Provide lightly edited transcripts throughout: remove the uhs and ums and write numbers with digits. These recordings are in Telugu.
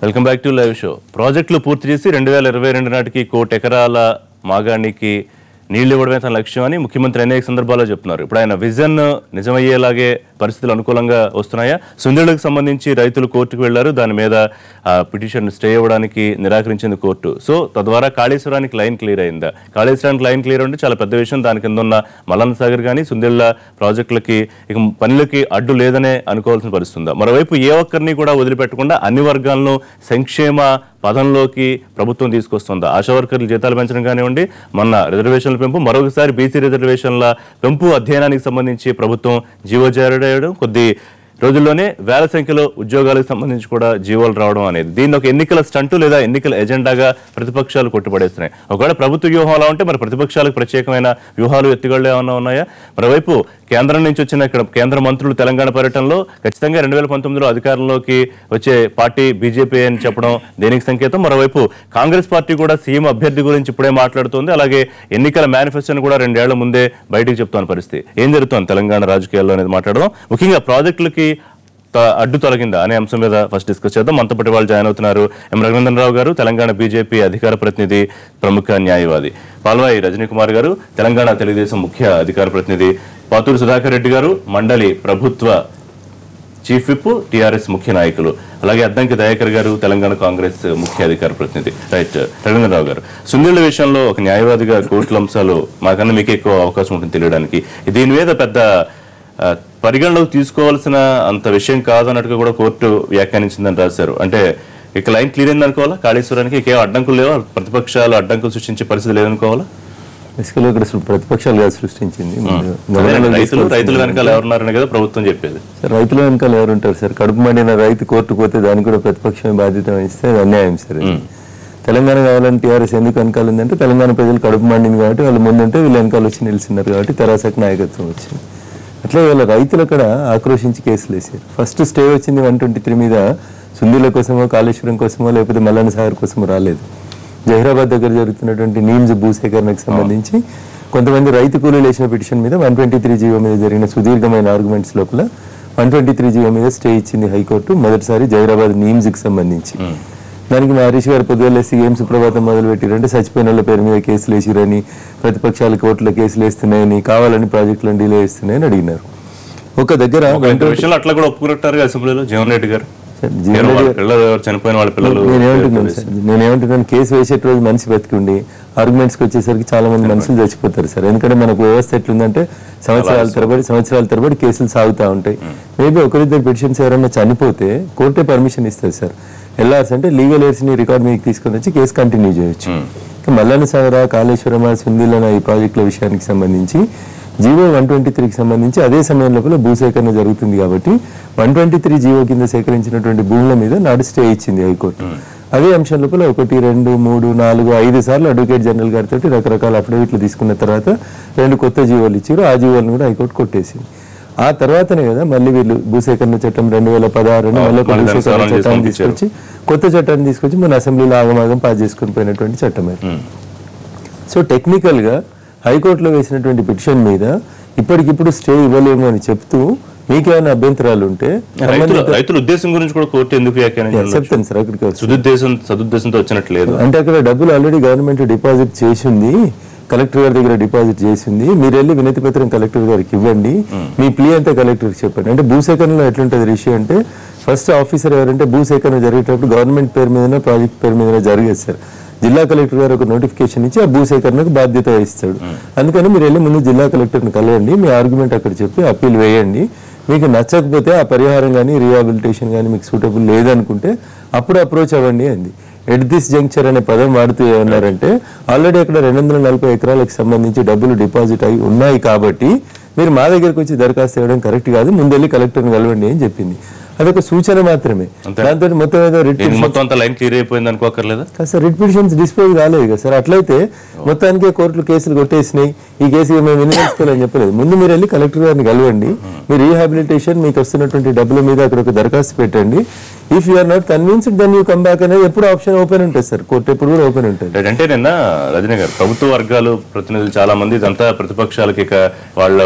Welcome back to live show. ప్రాజెక్టులు పూర్తి చేసి 2022 నాటికి 1 కోటి ఎకరాల మాగాణికి నీళ్లు ఇవ్వడమే తన లక్ష్యం అని ముఖ్యమంత్రి అనేక సందర్భాల్లో చెప్తున్నారు. ఇప్పుడు ఆయన విజన్ నిజమయ్యేలాగే పరిస్థితులు అనుకూలంగా వస్తున్నాయా? సుందీళ్లకు సంబంధించి రైతులు కోర్టుకు వెళ్లారు. దాని మీద పిటిషన్ స్టే ఇవ్వడానికి నిరాకరించింది కోర్టు. సో తద్వారా కాళేశ్వరానికి లైన్ క్లియర్ అయిందా? కాళేశ్వరానికి లైన్ క్లియర్ అంటే చాలా పెద్ద విషయం. దాని కింద ఉన్న మల్లన్న సాగర్ కానీ సుందీళ్ల ప్రాజెక్టులకి ఇక పనులకి అడ్డు లేదనే అనుకోవాల్సిన పరిస్థితి ఉందా? మరోవైపు ఏ ఒక్కరిని కూడా వదిలిపెట్టకుండా అన్ని వర్గాలను సంక్షేమ పదంలోకి ప్రభుత్వం తీసుకొస్తుందా? ఆశా వర్కర్లు జీతాలు పెంచడం కానివ్వండి, మొన్న రిజర్వేషన్ల పెంపు, మరొకసారి బీసీ రిజర్వేషన్ల పెంపు అధ్యయనానికి సంబంధించి ప్రభుత్వం జీవో జారీ చేయడం, కొద్ది రోజుల్లోనే వేల సంఖ్యలో ఉద్యోగాలకు సంబంధించి కూడా జీవోలు రావడం అనేది దీన్ని ఒక ఎన్నికల స్టంటు లేదా ఎన్నికల ఎజెండాగా ప్రతిపక్షాలు కొట్టుపడేస్తున్నాయి. ఒకవేళ ప్రభుత్వ వ్యూహం అలా ఉంటే మరి ప్రతిపక్షాలకు ప్రత్యేకమైన వ్యూహాలు ఎత్తుగడలు ఏమన్నా ఉన్నాయా? మరోవైపు కేంద్రం నుంచి వచ్చిన ఇక్కడ కేంద్ర మంత్రులు తెలంగాణ పర్యటనలో ఖచ్చితంగా 2019లో అధికారంలోకి వచ్చే పార్టీ బీజేపీ అని చెప్పడం దేనికి సంకేతం? మరోవైపు కాంగ్రెస్ పార్టీ కూడా సీఎం అభ్యర్థి గురించి ఇప్పుడే మాట్లాడుతోంది. అలాగే ఎన్నికల మేనిఫెస్టోని కూడా 2 ఏళ్ల ముందే బయటికి చెప్తున్న పరిస్థితి. ఏం జరుగుతోంది తెలంగాణ రాజకీయాల్లో అనేది మాట్లాడదాం. ముఖ్యంగా ప్రాజెక్టులకి అడ్డు తొలగిందా అనే అంశం మీద ఫస్ట్ డిస్కస్ చేద్దాం. మనతో పాటు వాళ్ళు జాయిన్ అవుతున్నారు ఎం రఘునందన్ రావు గారు, తెలంగాణ బీజేపీ అధికార ప్రతినిధి, ప్రముఖ న్యాయవాది; పాల్వాయి రజనీ కుమార్ గారు, తెలంగాణ తెలుగుదేశం ముఖ్య అధికార ప్రతినిధి; పాతూరు సుధాకర్ రెడ్డి గారు, మండలి ప్రభుత్వ చీఫ్ విప్, టీఆర్ఎస్ ముఖ్య నాయకులు; అలాగే అద్దంకి దయాకర్ గారు, తెలంగాణ కాంగ్రెస్ ముఖ్య అధికార ప్రతినిధి. రైట్, రఘునందన్ రావు గారు, సుందీళ్ల విషయంలో ఒక న్యాయవాదిగా కోర్టుల అంశాలు మాకన్నా మీకు ఎక్కువ అవకాశం ఉంటుంది తెలియడానికి. దీని మీద పెద్ద పరిగణలోకి తీసుకోవాల్సిన అంత విషయం కాదన్నట్టుగా కూడా కోర్టు వ్యాఖ్యానించిందని రాశారు. అంటే ఇక లైన్ క్లియర్ అయింది అనుకోవాలా? కాళేశ్వరానికి ఇకే అడ్డంకులు లేవా? ప్రతిపక్షాలు అడ్డంకులు సృష్టించే పరిస్థితి లేదనుకోవాలా? బేసికల్గా ఇక్కడ ప్రతిపక్షాలు సృష్టించింది. రైతుల వెనకాల ఎవరున్నారని కదా ప్రభుత్వం చెప్పేది. రైతుల వెనకాల ఎవరు ఉంటారు సార్? కడుపు మండిన రైతు కోర్టు పోతే దానికి కూడా ప్రతిపక్షమే బాధ్యత వహిస్తే అది అన్యాయం సార్. తెలంగాణ కావాలని టీఆర్ఎస్ ఎందుకు వెనకాల ఉందంటే తెలంగాణ ప్రజలు కడుపు మండింది కాబట్టి వాళ్ళు ముందుంటే వీళ్ళు వెనకాల వచ్చి నిలిచినారు కాబట్టి తెరాసకు నాయకత్వం వచ్చింది. అట్లా వీళ్ళ రైతులు అక్కడ ఆక్రోషించి కేసులు వేసారు. ఫస్ట్ స్టే వచ్చింది 123 మీద. సుందీల కోసమో కాళేశ్వరం కోసమో లేకపోతే మల్లన్న సాగర్ కోసమో రాలేదు. జహీరాబాద్ దగ్గర జరుగుతున్నటువంటి నీమ్స్ భూసేకరణకు సంబంధించి కొంతమంది రైతు కూలీలు వేసిన పిటిషన్ మీద 123 జీవో మీద జరిగిన సుదీర్ఘమైన ఆర్గ్యుమెంట్స్ లోపల 123 జీవో మీద స్టే ఇచ్చింది హైకోర్టు. మొదటిసారి జహీరాబాద్ నీమ్స్కి సంబంధించి దానికి మా హరీష్ గారు పొద్దులేసి ఏం సుప్రభాతం మొదలు పెట్టారంటే చచ్చిపోయిన వాళ్ళ పేరు మీద కేసులు వేసిరని, ప్రతిపక్షాలు కోర్టులో కేసులు వేస్తున్నాయని, కావాలని ప్రాజెక్టులను డిలే చేస్తున్నాయని అడిగినారు. ఒక దగ్గర అట్లా కూడా ఒప్పుకుంటారు అసెంబ్లీలో జగన్ రెడ్డి గారు. నేనేమంటున్నాను, కేసు వేసేట రోజు మనిషి బతికుండి ఆర్గ్యుమెంట్స్కి వచ్చేసరికి చాలా మంది మనుషులు చచ్చిపోతారు సార్. ఎందుకంటే మనకు వ్యవస్థ ఎట్లుందంటే సంవత్సరాల తరబడి కేసులు సాగుతూ ఉంటాయి. మేబీ ఒకరిద్దరు పిటిషన్స్ ఎవరైనా చనిపోతే కోర్టే పర్మిషన్ ఇస్తుంది సార్. ఎల్ఆర్స్ అంటే లీగల్ ఎయిడ్స్ ని రికార్డ్ మీకు తీసుకొని వచ్చి కేసు కంటిన్యూ చేయొచ్చు. మల్లన్న సాగర, కాళేశ్వరమ, సుందీలన ఈ ప్రాజెక్టుల విషయానికి సంబంధించి జీవో 123కి సంబంధించి అదే సమయం లోపల భూసేకరణ జరుగుతుంది కాబట్టి 123 జీవో కింద సేకరించినటువంటి భూముల మీద నాడు స్టే ఇచ్చింది హైకోర్టు. అదే అంశం లోపల 1, 2, 3, 4, 5 సార్లు అడ్వకేట్ జనరల్ గారితో రకరకాల అఫిడవిట్లు తీసుకున్న తర్వాత 2 కొత్త జీవోలు ఇచ్చారు. ఆ జీవోలను కూడా హైకోర్టు కొట్టేసింది. ఆ తర్వాతనే కదా మళ్ళీ వీళ్ళు భూసేకరణ చట్టం 2016 మళ్ళీ భూసేకరణ చట్టాన్ని తీసుకొచ్చి కొత్త చట్టాన్ని తీసుకొచ్చి మన అసెంబ్లీలో ఆగమాగం పాస్ చేసుకుని పోయినటువంటి చట్టం అది. సో టెక్నికల్ గా హైకోర్టులో వేసినటువంటి పిటిషన్ మీద ఇప్పటికిప్పుడు స్టే ఇవ్వలేము అని చెప్తూ మీకేమైనా అభ్యంతరాలు ఉంటే రైతుల ఉద్దేశం గురించి కూడా కోర్టు ఎందుకు చెప్తాను సార్. అక్కడికి సదుద్దేశంతో వచ్చినట్లేదు అంటే అక్కడ డబ్బులు ఆల్రెడీ గవర్నమెంట్ డిపాజిట్ చేసింది, కలెక్టర్ గారి దగ్గర డిపాజిట్ చేసింది. మీరు వెళ్ళి వినతి పత్రం కలెక్టర్ గారికి ఇవ్వండి, మీ ప్లీ అంతా కలెక్టర్కి చెప్పండి. అంటే భూసేకరణలో ఎట్లుంటుంది విషయం అంటే ఫస్ట్ ఆఫీసర్ ఎవరంటే భూసేకరణ జరిగేటప్పుడు గవర్నమెంట్ పేరు మీద ప్రాజెక్ట్ పేరు మీద జరిగేది సార్. జిల్లా కలెక్టర్ గారు ఒక నోటిఫికేషన్ ఇచ్చి ఆ భూసేకరణకు బాధ్యత వహిస్తాడు. అందుకని మీరు వెళ్ళి ముందు జిల్లా కలెక్టర్ని కలవండి, మీ ఆర్గ్యుమెంట్ అక్కడ చెప్పి అప్పీల్ వేయండి. మీకు నచ్చకపోతే ఆ పరిహారం కానీ రీహాబిలిటేషన్ కానీ మీకు సూటబుల్ లేదనుకుంటే అప్పుడు అప్రోచ్ అవ్వండి అంది. ఎట్ దిస్ జంక్చర్ అనే పదం వాడుతూ ఏమన్నారంటే ఆల్రెడీ అక్కడ 240 ఎకరాలకు సంబంధించి డబ్బులు డిపాజిట్ అయి ఉన్నాయి కాబట్టి మీరు మా దగ్గరకు వచ్చి దరఖాస్తు ఇవ్వడం కరెక్ట్ కాదు, ముందెళ్ళి కలెక్టర్ని కలవండి అని చెప్పింది. అదొక సూచన మాత్రమే. దాంతో మొత్తం ఏదో రిట్ పిటిషన్స్ డిస్పోజ్ కాలేదు కదా సార్. అట్లయితే మొత్తానికే కోర్టులు కేసులు కొట్టేసినాయి, ఈ కేసు మేము వినియోగించుకోవాలని చెప్పలేదు. ముందు మీరు వెళ్ళి కలెక్టర్ గారిని కలవండి, మీ రీహాబిలిటేషన్ మీకు వస్తున్నటువంటి డబ్బుల మీద అక్కడ ఒక దరఖాస్తు పెట్టండి. If you are not convinced then you come back అనేది ఎప్పుడు ఆప్షన్ ఓపెన్ ఉంటుంది సార్, కోర్టు ఎప్పుడు కూడా ఓపెన్ ఉంటుంది. అంటే నిన్న రజనీ గారు ప్రభుత్వ వర్గాలు ప్రతినిధులు చాలా మంది ఇదంతా ప్రతిపక్షాలకి ఇక వాళ్ళ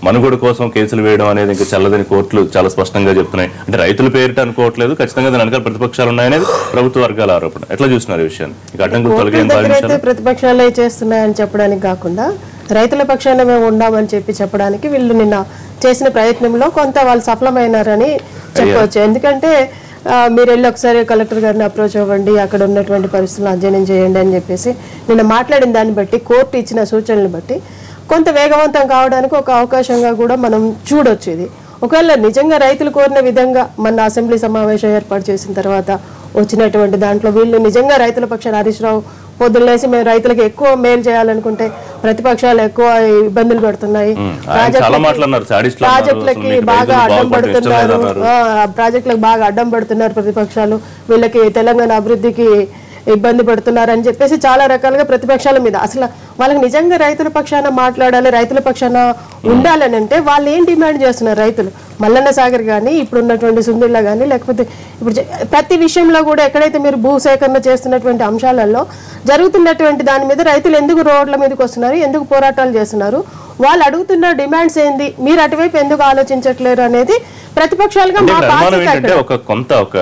మనుగడ కోసం కేసులు వేయడం అనేది ఇంకా చల్లదని కోర్టులు చాలా స్పష్టంగా చెప్తున్నాయి. అంటే రైతుల పేరిట అనుకోవట్లేదు, ఖచ్చితంగా దాని వెనకాల ప్రతిపక్షాలు ఉన్నాయనేది ప్రభుత్వ వర్గాల ఆరోపణ. ఎట్లా చూస్తున్నారు ఈ విషయాన్ని? ఇక అడ్డంకులు తొలగే ప్రతిపక్షాలే చేస్తున్నాయని చెప్పడానికి కాకుండా రైతుల పక్షాన మేము ఉండామని చెప్పడానికి వీళ్ళు నిన్న చేసిన ప్రయత్నంలో కొంత వాళ్ళు సఫలమైనారని చెప్పవచ్చు. ఎందుకంటే మీరు వెళ్ళి ఒకసారి కలెక్టర్ గారిని అప్రోచ్ అవ్వండి, అక్కడ ఉన్నటువంటి పరిస్థితులను అధ్యయనం చేయండి అని చెప్పేసి నిన్న మాట్లాడిన దాన్ని బట్టి, కోర్టు ఇచ్చిన సూచనలు బట్టి కొంత వేగవంతం కావడానికి ఒక అవకాశంగా కూడా మనం చూడొచ్చు. ఇది ఒకవేళ నిజంగా రైతులు కోరిన విధంగా మన అసెంబ్లీ సమావేశం ఏర్పాటు చేసిన తర్వాత వచ్చినటువంటి దాంట్లో వీళ్ళు నిజంగా రైతుల పక్షాన హరీష్ రావు పొద్దున్నేసి మేము రైతులకు ఎక్కువ మేలు చేయాలనుకుంటే ప్రతిపక్షాలు ఎక్కువ ఇబ్బందులు పడుతున్నాయి, ప్రాజెక్టులకి బాగా అడ్డం పడుతున్నారు, ప్రాజెక్టులకు బాగా అడ్డం పడుతున్నారు ప్రతిపక్షాలు, వీళ్ళకి తెలంగాణ అభివృద్ధికి ఇబ్బంది పడుతున్నారు అని చెప్పేసి చాలా రకాలుగా ప్రతిపక్షాల మీద అసలు వాళ్ళకి నిజంగా రైతుల పక్షాన మాట్లాడాలి, రైతుల పక్షాన ఉండాలని అంటే వాళ్ళు ఏం డిమాండ్ చేస్తున్నారు? రైతులు మల్లన్న సాగర్ కానీ, ఇప్పుడు ఉన్నటువంటి సుందిల్లా కానీ, లేకపోతే ఇప్పుడు ప్రతి విషయంలో కూడా ఎక్కడైతే మీరు భూసేకరణ చేస్తున్నటువంటి అంశాలలో జరుగుతున్నటువంటి దాని మీద రైతులు ఎందుకు రోడ్ల మీదకి వస్తున్నారు, ఎందుకు పోరాటాలు చేస్తున్నారు, వాళ్ళు అడుగుతున్న డిమాండ్స్ ఏంది, మీరు అటువైపు ఎందుకు ఆలోచించట్లేరు అనేది ప్రతిపక్షాలుగా ఒక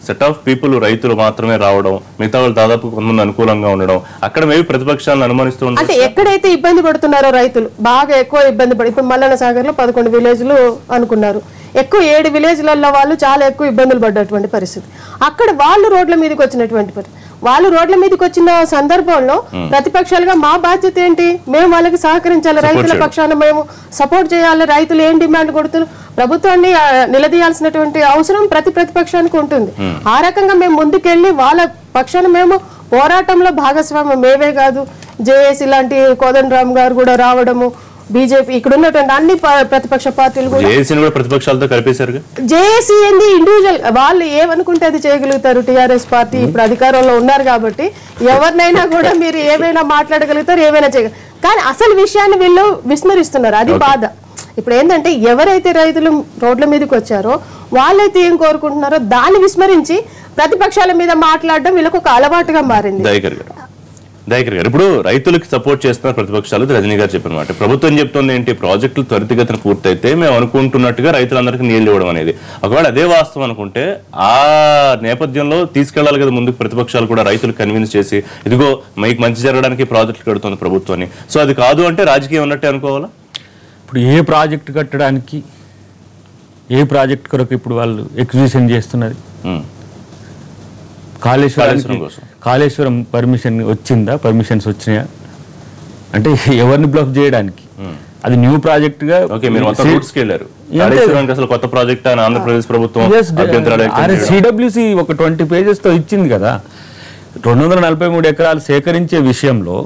సెట్ ఆఫ్ పీపుల్ రైతులు మాత్రమే రావడం, మిగతా వాళ్ళు దాదాపు కొంతమంది అనుకూలంగా ఉండడం, అక్కడ మేబీ ప్రతిపక్షాలను అనుమానిస్తూ ఉంటారు. అంటే ఎక్కడైతే ఇబ్బంది పడుతున్నారో రైతులు బాగా ఎక్కువ ఇబ్బంది పడి, ఇప్పుడు మల్లన్న సాగర్ లో 11 విలేజ్లు అనుకున్నారు, ఎక్కువ 7 విలేజ్లలో వాళ్ళు చాలా ఎక్కువ ఇబ్బందులు పడ్డటువంటి పరిస్థితి. అక్కడ వాళ్ళు రోడ్ల మీదకి వచ్చినటువంటి పరిస్థితి, వాళ్ళు రోడ్ల మీదకి వచ్చిన సందర్భంలో ప్రతిపక్షాలుగా మా బాధ్యత ఏంటి? మేము వాళ్ళకి సహకరించాలి, రైతుల పక్షాన మేము సపోర్ట్ చేయాలి. రైతులు ఏం డిమాండ్ కొడుతున్నారు, ప్రభుత్వాన్ని నిలదీయాల్సినటువంటి అవసరం ప్రతిపక్షానికి ఉంటుంది. ఆ రకంగా మేము ముందుకెళ్ళి వాళ్ళ పక్షాన మేము పోరాటంలో భాగస్వామ్యం మేమే కాదు, జేఏసీ లాంటి కోదండరామ్ గారు కూడా రావడము, బీజేపీ ఇక్కడ ఉన్నటువంటి అన్ని ప్రతిపక్ష పార్టీలు కూడా ప్రతిపక్షాలతో కలిపేశారు. జేఏసీ ఏంది ఇండివిజువల్ వాళ్ళు ఏమనుకుంటే అది చేయగలుగుతారు. టీఆర్ఎస్ పార్టీ ఇప్పుడు అధికారంలో ఉన్నారు కాబట్టి ఎవరినైనా కూడా మీరు ఏమైనా మాట్లాడగలుగుతారు, ఏమైనా చేయగలరు. కానీ అసలు విషయాన్ని వీళ్ళు విస్మరిస్తున్నారు, అది బాధ. ఇప్పుడు ఏంటంటే ఎవరైతే రైతులు రోడ్ల మీదకి వచ్చారో వాళ్ళైతే ఏం కోరుకుంటున్నారో దాన్ని విస్మరించి ప్రతిపక్షాల మీద మాట్లాడడం వీళ్ళకి ఒక అలవాటుగా మారింది. దయాకర్ గారు, ఇప్పుడు రైతులకు సపోర్ట్ చేస్తున్న ప్రతిపక్షాలు రజనీ గారు చెప్పిన మాట, ప్రభుత్వం చెప్తుంది ఏంటి, ప్రాజెక్టులు త్వరితగతిన పూర్తయితే మేము అనుకుంటున్నట్టుగా రైతులందరికీ నీళ్లు ఇవ్వడం అనేది. ఒకవేళ అదే వాస్తవం అనుకుంటే ఆ నేపథ్యంలో తీసుకెళ్లాలి కదా ముందుకు ప్రతిపక్షాలు కూడా, రైతులు కన్విన్స్ చేసి ఇదిగో మీకు మంచి జరగడానికి ప్రాజెక్టులు కడుతుంది ప్రభుత్వాన్ని. సో అది కాదు అంటే రాజకీయం ఉన్నట్టే అనుకోవాలా? ఇప్పుడు ఏ ప్రాజెక్టు కట్టడానికి, ఏ ప్రాజెక్ట్ కొరకు ఇప్పుడు వాళ్ళు ఎక్విజిషన్ చేస్తున్నది? కాళేశ్వరం పర్మిషన్ వచ్చిందా? పర్మిషన్స్ వచ్చినాయా? అంటే ఎవరిని బ్లాక్ చేయడానికి? అది న్యూ ప్రాజెక్ట్ గా కొత్త ప్రాజెక్ట్ ఆంధ్రప్రదేశ్ ప్రభుత్వం సిడబ్ల్యూసి ఒక 20 pages తో ఇచ్చింది కదా. 243 ఎకరాలు సేకరించే విషయంలో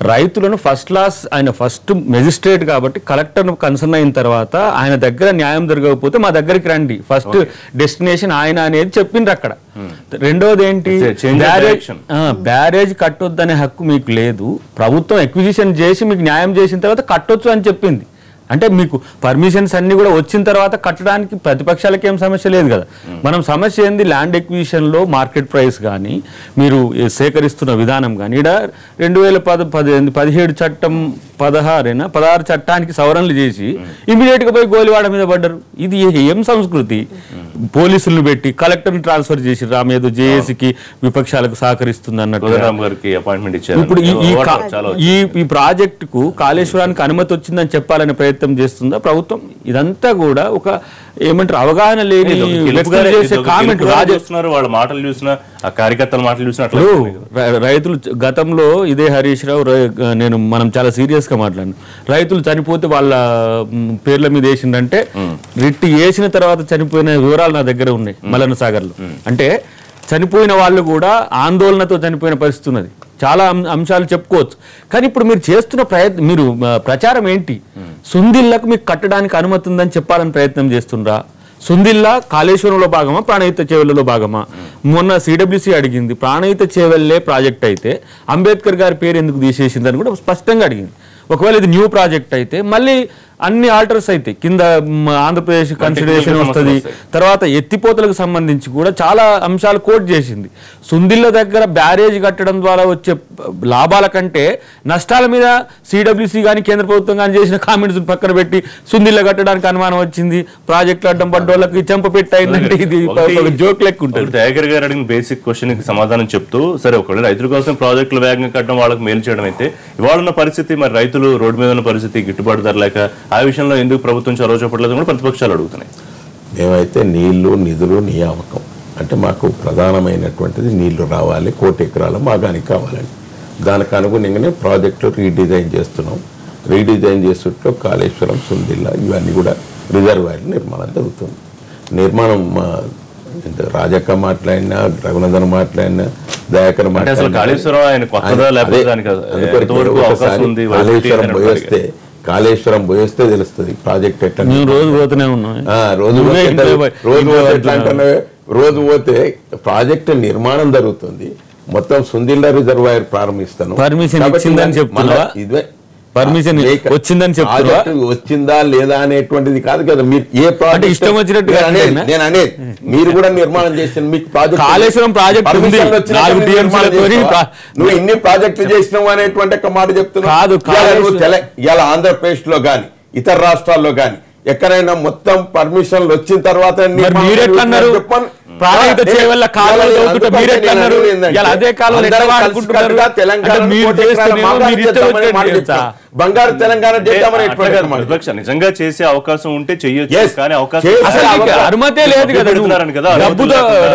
రైతులను ఫస్ట్ క్లాస్, ఆయన ఫస్ట్ మెజిస్ట్రేట్ కాబట్టి కలెక్టర్ను కన్సర్న్ అయిన తర్వాత ఆయన దగ్గర న్యాయం జరగకపోతే మా దగ్గరికి రండి, ఫస్ట్ డెస్టినేషన్ ఆయన అనేది చెప్పిండ్రు అక్కడ. రెండోది ఏంటి, బ్యారేజ్ కట్టొద్దనే హక్కు మీకు లేదు, ప్రభుత్వం ఎక్విజిషన్ చేసి మీకు న్యాయం చేసిన తర్వాత కట్టొచ్చు అని చెప్పింది. అంటే మీకు పర్మిషన్స్ అన్ని కూడా వచ్చిన తర్వాత కట్టడానికి ప్రతిపక్షాలకి ఏం సమస్య లేదు కదా. మనం సమస్య ఏంది, ల్యాండ్ ఎక్విజిషన్లో మార్కెట్ ప్రైస్ కానీ మీరు సేకరిస్తున్న విధానం కానీ. ఇక్కడ 2017 చట్టం 16 చట్టానికి సవరణలు చేసి ఇమీడియట్గా పోయి గోలివాడ మీద పడ్డారు. ఇది ఏం సంస్కృతి? పోలీసులను పెట్టి కలెక్టర్ని ట్రాన్స్ఫర్ చేసి రామేదో జేఏసీకి విపక్షాలకు సహకరిస్తుంది అన్నట్టు. ఇప్పుడు ఈ ప్రాజెక్టుకు కాళేశ్వరానికి అనుమతి వచ్చిందని చెప్పాలనే ప్రయత్నం చేస్తుందా ప్రభుత్వం? ఇదంతా కూడా ఒక ఏమంటారు అవగాహన లేని కామెంట్. వాళ్ళ మాటలు చూసినా, కార్యకర్తల మాటలు చూసినా రైతులు గతంలో ఇదే హరీష్ రావు, మనం చాలా సీరియస్ గా మాట్లాడినాం. రైతులు చనిపోతే వాళ్ళ పేర్ల మీద వేసిందంటే రిట్టి వేసిన తర్వాత చనిపోయిన వివరాలు నా దగ్గర ఉన్నాయి మల్లన్న సాగర్ లో. అంటే చనిపోయిన వాళ్ళు కూడా ఆందోళనతో చనిపోయిన పరిస్థితి ఉన్నది. చాలా అంశాలు చెప్పుకోవచ్చు. కానీ ఇప్పుడు మీరు చేస్తున్న మీరు ప్రచారం ఏంటి? సుందిల్లకు మీకు కట్టడానికి అనుమతి ఉందని చెప్పాలని ప్రయత్నం చేస్తుండ్రా? సుందిల్లా కాళేశ్వరంలో భాగమా, ప్రాణహిత చేవెళ్లలో భాగమా? మొన్న సిడబ్ల్యూసీ అడిగింది, ప్రాణహిత చేవెళ్లే ప్రాజెక్ట్ అయితే అంబేద్కర్ గారి పేరు ఎందుకు తీసేసిందని కూడా స్పష్టంగా అడిగింది. ఒకవేళ ఇది న్యూ ప్రాజెక్ట్ అయితే మళ్ళీ అన్ని ఆల్టర్స్ అయితే కింద ఆంధ్రప్రదేశ్ కన్సిడరేషన్ వస్తుంది. తర్వాత ఎత్తిపోతలకు సంబంధించి కూడా చాలా అంశాలు కోట్ చేసింది. సుందిళ్ళ దగ్గర బ్యారేజ్ కట్టడం ద్వారా వచ్చే లాభాల కంటే నష్టాల మీద సిడబ్ల్యూసి కానీ కేంద్ర ప్రభుత్వం కానీ చేసిన కామెంట్స్ పక్కన పెట్టి సుందిళ్ళ కట్టడానికి అనుమానం వచ్చింది, ప్రాజెక్టులు అడ్డం పడ్డ వాళ్ళకి చెంప పెట్టయిందంటే ఇది జోక్ లెక్క ఉంటుంది. దయాకర్ గారు అడిగిన బేసిక్ క్వశ్చన్ కి సమాధానం చెప్తూ, సరే ఒకవేళ రైతుల కోసం ప్రాజెక్టులు వేగంగా కట్టడం వాళ్ళకి మేలు చేయడం అయితే, ఇవాళ ఉన్న పరిస్థితి మరి రైతులు రోడ్డు మీద ఉన్న పరిస్థితి, గిట్టుబాటు ధర లేక ఆ విషయంలో ఎందుకు ప్రభుత్వం చొరవ చూపట్లేదు కూడా ప్రతిపక్షాలు అడుగుతున్నాయి. మేమైతే నీళ్లు, నిధులు, నియామకం అంటే మాకు ప్రధానమైనటువంటిది నీళ్లు రావాలి, 1 కోటి ఎకరాల మాగానికి కావాలని. దానికి అనుగుణంగానే ప్రాజెక్టులు రీడిజైన్ చేస్తున్నాం. రీడిజైన్ చేస్తుంటే కాళేశ్వరం, సుందిల్ల ఇవన్నీ కూడా రిజర్వాయర్లు నిర్మాణం జరుగుతుంది. నిర్మాణం రాజక్క మాట్లాడినా, రఘునందన్ మాట్లాడినా, దయాకర్ మాట్లాడినా కాళేశ్వరం పోయేస్తే తెలుస్తుంది ప్రాజెక్ట్ ఎట్లా. రోజు పోతే ప్రాజెక్టు నిర్మాణం జరుగుతుంది. మొత్తం సుందిల్ల రిజర్వాయర్ ప్రారంభిస్తాను. ఇదే పర్మిషన్ వచ్చిందని చెప్తున్నా, వచ్చిందా లేదా అనేటువంటిది కాదు కదా. మీరు ఏ ప్రాజెక్ట్ ఇష్టం వచ్చినట్టు నేను అనేది, మీరు కూడా నిర్మాణం చేసిన మీకు ప్రాజెక్ట్ కాళేశ్వరం ప్రాజెక్ట్ నువ్వు ఇన్ని ప్రాజెక్టులు చేసినావు అనేటువంటి ఒక మాట చెప్తున్నావు. ఇలా ఆంధ్రప్రదేశ్ లో గాని ఇతర రాష్ట్రాల్లో గాని ఎక్కడైనా మొత్తం పర్మిషన్లు వచ్చిన తర్వాత బంగారు తెలంగాణ నిజంగా చేసే అవకాశం ఉంటే చెయ్యొచ్చు, కానీ అవకాశం అనుమతే లేదు కదా.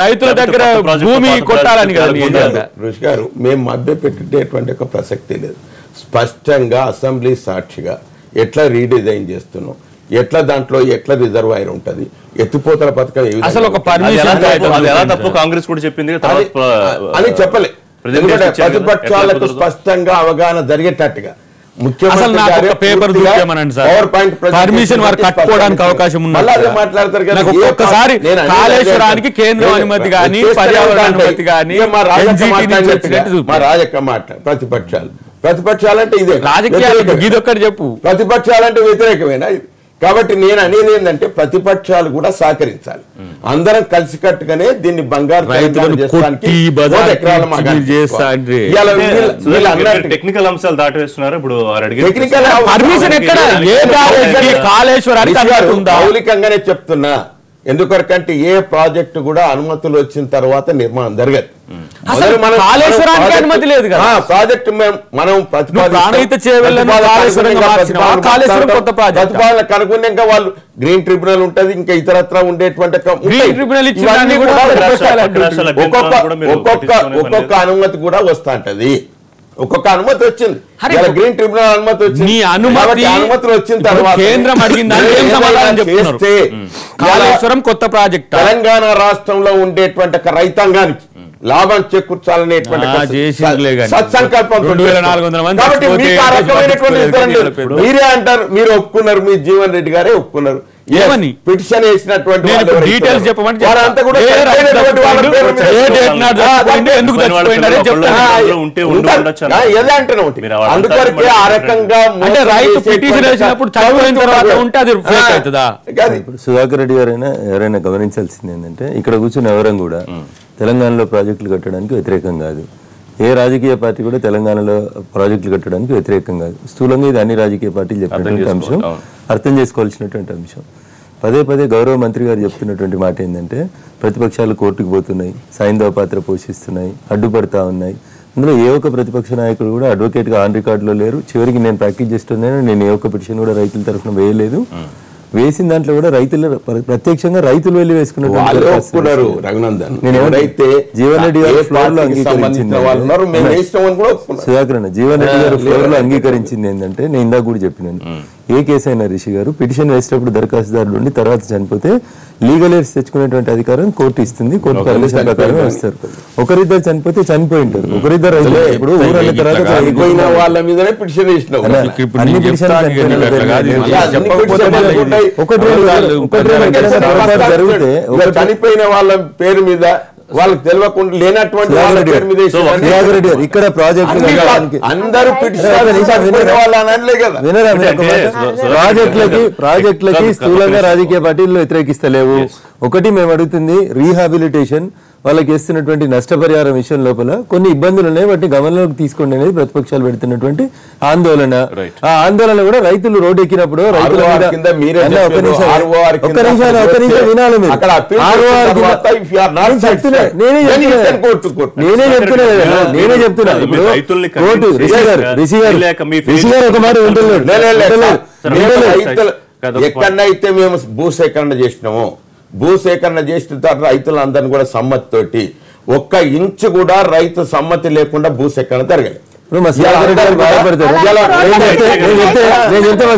రైతుల దగ్గర భూమి కొట్టాలని కదా. ఋషి గారు, మేము మధ్య పెట్టేటువంటి ఒక ప్రసక్తి లేదు. స్పష్టంగా అసెంబ్లీ సాక్షిగా ఎట్లా రీడిజైన్ చేస్తున్నాం, ఎట్లా దాంట్లో ఎట్లా రిజర్వాయర్ ఉంటది, ఎత్తిపోతల పథకం అసలు ఒక పర్మిషన్ కాంగ్రెస్ కూడా చెప్పింది అని చెప్పలే. ఎందుకంటే ప్రతిపక్షాలకు స్పష్టంగా అవగాహన జరిగేటట్టుగా కాళేశ్వరానికి కేంద్ర అనుమతి కానీ పర్యావరణ అనుమతి కానీ మా రాజక్క మాట ప్రతిపక్షాలంటే ఇదే రాజకీయాలు ఇదొక్కటి చెప్పు. ప్రతిపక్షాలంటే వ్యతిరేకమేనా? కాబట్టి నేను అనేది ఏంటంటే ప్రతిపక్షాలు కూడా సహకరించాలి. అందరం కలిసికట్టుగానే దీన్ని బంగారు టెక్నికల్ అంశాలు దాటవేస్తున్నారు. ఇప్పుడు మౌలికంగానే చెప్తున్నా, ఎందుకంటే ఏ ప్రాజెక్టు కూడా అనుమతులు వచ్చిన తర్వాత నిర్మాణం జరగదు. అనుమతి లేదు కదా. ప్రాజెక్టు మనం ప్రతిపాదనకు అనుగుణంగా వాళ్ళు గ్రీన్ ట్రిబ్యునల్ ఉంటది, ఇంకా ఇతరత్ర ఉండేటువంటి ఒక్కొక్క అనుమతి కూడా వస్తా ఉంటది. ఒక్కొక్క అనుమతి వచ్చింది, గ్రీన్ ట్రిబ్యునల్ అనుమతి వచ్చింది. అనుమతులు వచ్చిన తర్వాత కేంద్రం అడిగింది కాళేశ్వరం కొత్త ప్రాజెక్ట్ తెలంగాణ రాష్ట్రంలో ఉండేటువంటి రైతాంగానికి లాభం చేకూర్చాలనేటువంటి సత్సంకల్పంతో మీరే అంటారు, మీరు ఒప్పుకున్నారు, మీ జీవన్ రెడ్డి గారే ఒప్పుకున్నారు. పిటిషన్ వేసినటువంటి డీటెయిల్స్ చెప్పమంటే అందుకొరకే ఆ రకంగా రైతు పిటిషన్ వేసినప్పుడు చనిపోయిన తర్వాత ఉంటే అది ఫేక్ అవుతుందా? సుధాకర్ రెడ్డి గారైనా ఎవరైనా గమనించాల్సింది ఏంటంటే, ఇక్కడ కూర్చుని ఎవరైనా కూడా తెలంగాణలో ప్రాజెక్టులు కట్టడానికి వ్యతిరేకం కాదు. ఏ రాజకీయ పార్టీ కూడా తెలంగాణలో ప్రాజెక్టులు కట్టడానికి వ్యతిరేకం కాదు. స్థూలంగా ఇది అన్ని రాజకీయ పార్టీలు చెప్పినటువంటి అంశం, అర్థం చేసుకోవాల్సినటువంటి అంశం. పదే పదే గౌరవ మంత్రి గారు చెప్తున్నటువంటి మాట ఏంటంటే, ప్రతిపక్షాలు కోర్టుకు పోతున్నాయి, సైంధవ పాత్ర పోషిస్తున్నాయి, అడ్డుపడతా ఉన్నాయి. అందులో ఏ ఒక్క ప్రతిపక్ష నాయకుడు కూడా అడ్వకేట్గా ఆన్ రికార్డులో లేరు. చివరికి నేను ప్రాక్టీస్ చేస్తున్నాను, నేను ఏ ఒక్క పిటిషన్ కూడా రైతుల తరఫున వేయలేదు. వేసిన దాంట్లో కూడా రైతులు ప్రత్యక్షంగా రైతులు వెళ్ళి వేసుకున్నారు. జీవన్ రెడ్డి గారు ఫ్లోర్ లో అంగీకరించింది, సుధాకర్ అన్న జీవన్ రెడ్డి గారు ఫ్లోర్ లో అంగీకరించింది ఏంటంటే, నేను ఇందాక కూడా చెప్పినాను, ఏ కేసు అయినా రిషి గారు పిటిషన్ వేసేటప్పుడు దరఖాస్తుదారుడు ఉండి తర్వాత చనిపోతే లీగల్ ఎయిడ్స్ తెచ్చుకునేటువంటి అధికారం కోర్టు ఇస్తుంది. కోర్టు పర్మిషన్ ప్రకారం వేస్తారు. ఒకరిద్దరు చనిపోతే చనిపోయి ఉంటారు, ఒకరిద్దరు ఇప్పుడు ఊరన్న తర్వాత వాళ్ళ మీదనే పిటిషన్ వేసినావు. అన్ని పిటిషన్ జరిగితే చనిపోయిన వాళ్ళ పేరు మీద వాళ్ళకి తెలియకుండా లేనటువంటి వాళ్ళ పేరు మీద వేసేదాన్ని ఇక్కడ ప్రాజెక్ట్ అందరూ ప్రాజెక్టులకి స్థూలంగా రాజకీయ పార్టీలు వ్యతిరేకిస్తలేవు. ఒకటి మేము అడుగుతుంది రీహాబిలిటేషన్, వాళ్ళకి వేస్తున్నటువంటి నష్టపరిహారం విషయం లోపల కొన్ని ఇబ్బందులు ఉన్నాయి, వాటిని గమనంలోకి తీసుకోండి అనేది ప్రతిపక్షాలు పెడుతున్నటువంటి ఆందోళన. ఆ ఆందోళన కూడా రైతులు రోడ్డు ఎక్కినప్పుడు రైతుల ఒక్క నిమిషం వినాలి మీరు. నేనే చెప్తున్నా ఇప్పుడు కోర్టు రిషి గారు ఒక మాట ఎక్కడైతే మేము భూసేకరణ చేసినామో, భూసేకరణ చేసిన తర్వాత రైతులందరినీ కూడా సమ్మతితోటి ఒక్క ఇంచు కూడా రైతు సమ్మతి లేకుండా భూసేకరణ జరగలేదు.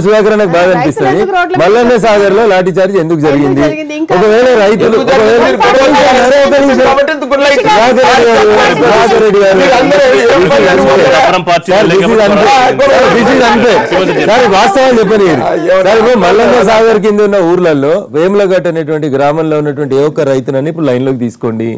సుధాకర్ నాకు బాగా అనిపిస్తుంది, మల్లన్న సాగర్ లో లాఠీ చార్జ్ ఎందుకు జరిగింది? ఒకవేళ రైతులు వాస్తవాలు చెప్పని మల్లన్న సాగర్ కింద ఉన్న ఊర్లలో వేములగట్ట అనేటువంటి గ్రామంలో ఉన్నటువంటి ఏ ఒక్క రైతునని ఇప్పుడు లైన్ లోకి తీసుకోండి.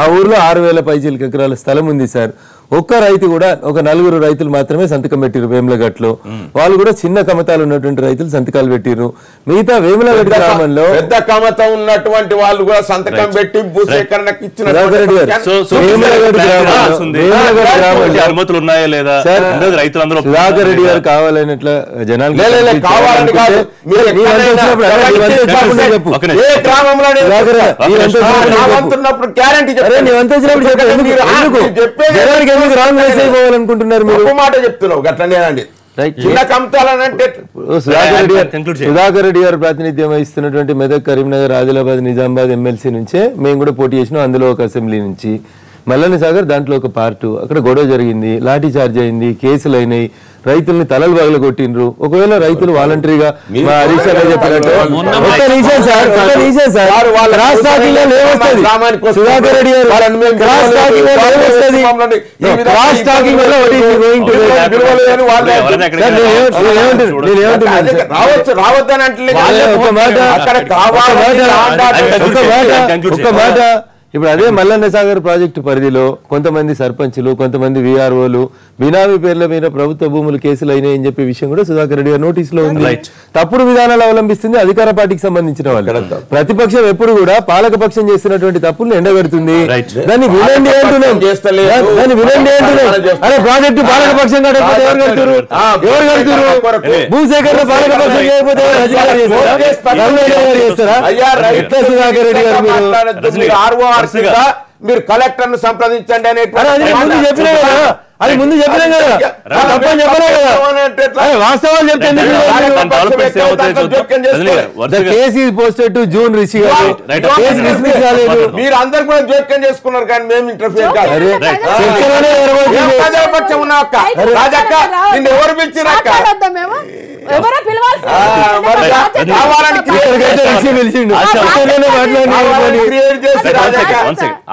ఆ ఊర్లో 6,000 పైచీలకి ఎకరాల స్థలం ఉంది సార్. ఒక్క రైతు కూడా, ఒక 4 రైతులు మాత్రమే సంతకం పెట్టిరు వేములగట్లో. వాళ్ళు కూడా చిన్న కమతాలు ఉన్నటువంటి రైతులు సంతకాలు పెట్టిరు. మిగతా వేములగట్ట గ్రామంలో పెద్ద కమతం ఉన్నటువంటి వాళ్ళు కూడా సంతకం పెట్టి భూసేకరణకి ఇచ్చిన సుధాకర్ రెడ్డి గారు కావాలన్నట్ల జనాలు అనుకుంటున్నారు మీరు మాట చెప్తున్నావు గట్లనేనండి. సుధాకర్ రెడ్డి గారు ప్రాతినిధ్యం వహిస్తున్నటువంటి మెదక్, కరీంనగర్, ఆదిలాబాద్, నిజామాబాద్ ఎమ్మెల్సీ నుంచే మేము కూడా పోటీ చేసినాం. అందులో ఒక అసెంబ్లీ నుంచి మల్లన్న సాగర్ దాంట్లో ఒక పార్టు. అక్కడ గొడవ జరిగింది, లాఠీ చార్జ్ అయింది, కేసులు అయినాయి, రైతుల్ని తలలు పగల కొట్టిండ్రు. ఒకవేళ రైతులు వాలంటరీగా హరీష్ అన్న చెప్పినట్టు సుధాకర్ రెడ్డి గారు ఇప్పుడు అదే మల్లన్న సాగర్ ప్రాజెక్టు పరిధిలో కొంతమంది సర్పంచులు, కొంతమంది విఆర్ఓలు బినామీ పేర్ల మీద ప్రభుత్వ భూములు కేసులు అయినాయని చెప్పే విషయం కూడా సుధాకర్ రెడ్డి గారి నోటీసులో ఉంది. తప్పుడు విధానాలు అవలంబిస్తుంది అధికార పార్టీకి సంబంధించిన వాళ్ళు. ప్రతిపక్షం ఎప్పుడు కూడా పాలకపక్షం చేస్తున్నటువంటి తప్పులను ఎండగడుతుంది. దాన్ని వినండి అంటున్నాం, దాన్ని వినండి అంటున్నాం. అరే ప్రాజెక్టు పాలకపక్షం కట్టకపోతే ఎవరు కడుతున్నారు? ఎవరు కడుతున్నారు? భూసేకరణ పాలకపక్షం చేయకపోతే చేస్తారా? సుధాకర్ రెడ్డి గారు మీరు కలెక్టర్ ను సంప్రదించండి అది ముందు చెప్పినాం కదా, తప్పని చెప్పలే కదా. వాస్తవాలు చెప్తే జూన్ రిషి గారు మీరు అందరు కూడా జోక్యం చేసుకున్నారు కానీ మేము ఇంటర్ఫియర్ కాదు. నిన్ను ఎవరు పిలిచిరాక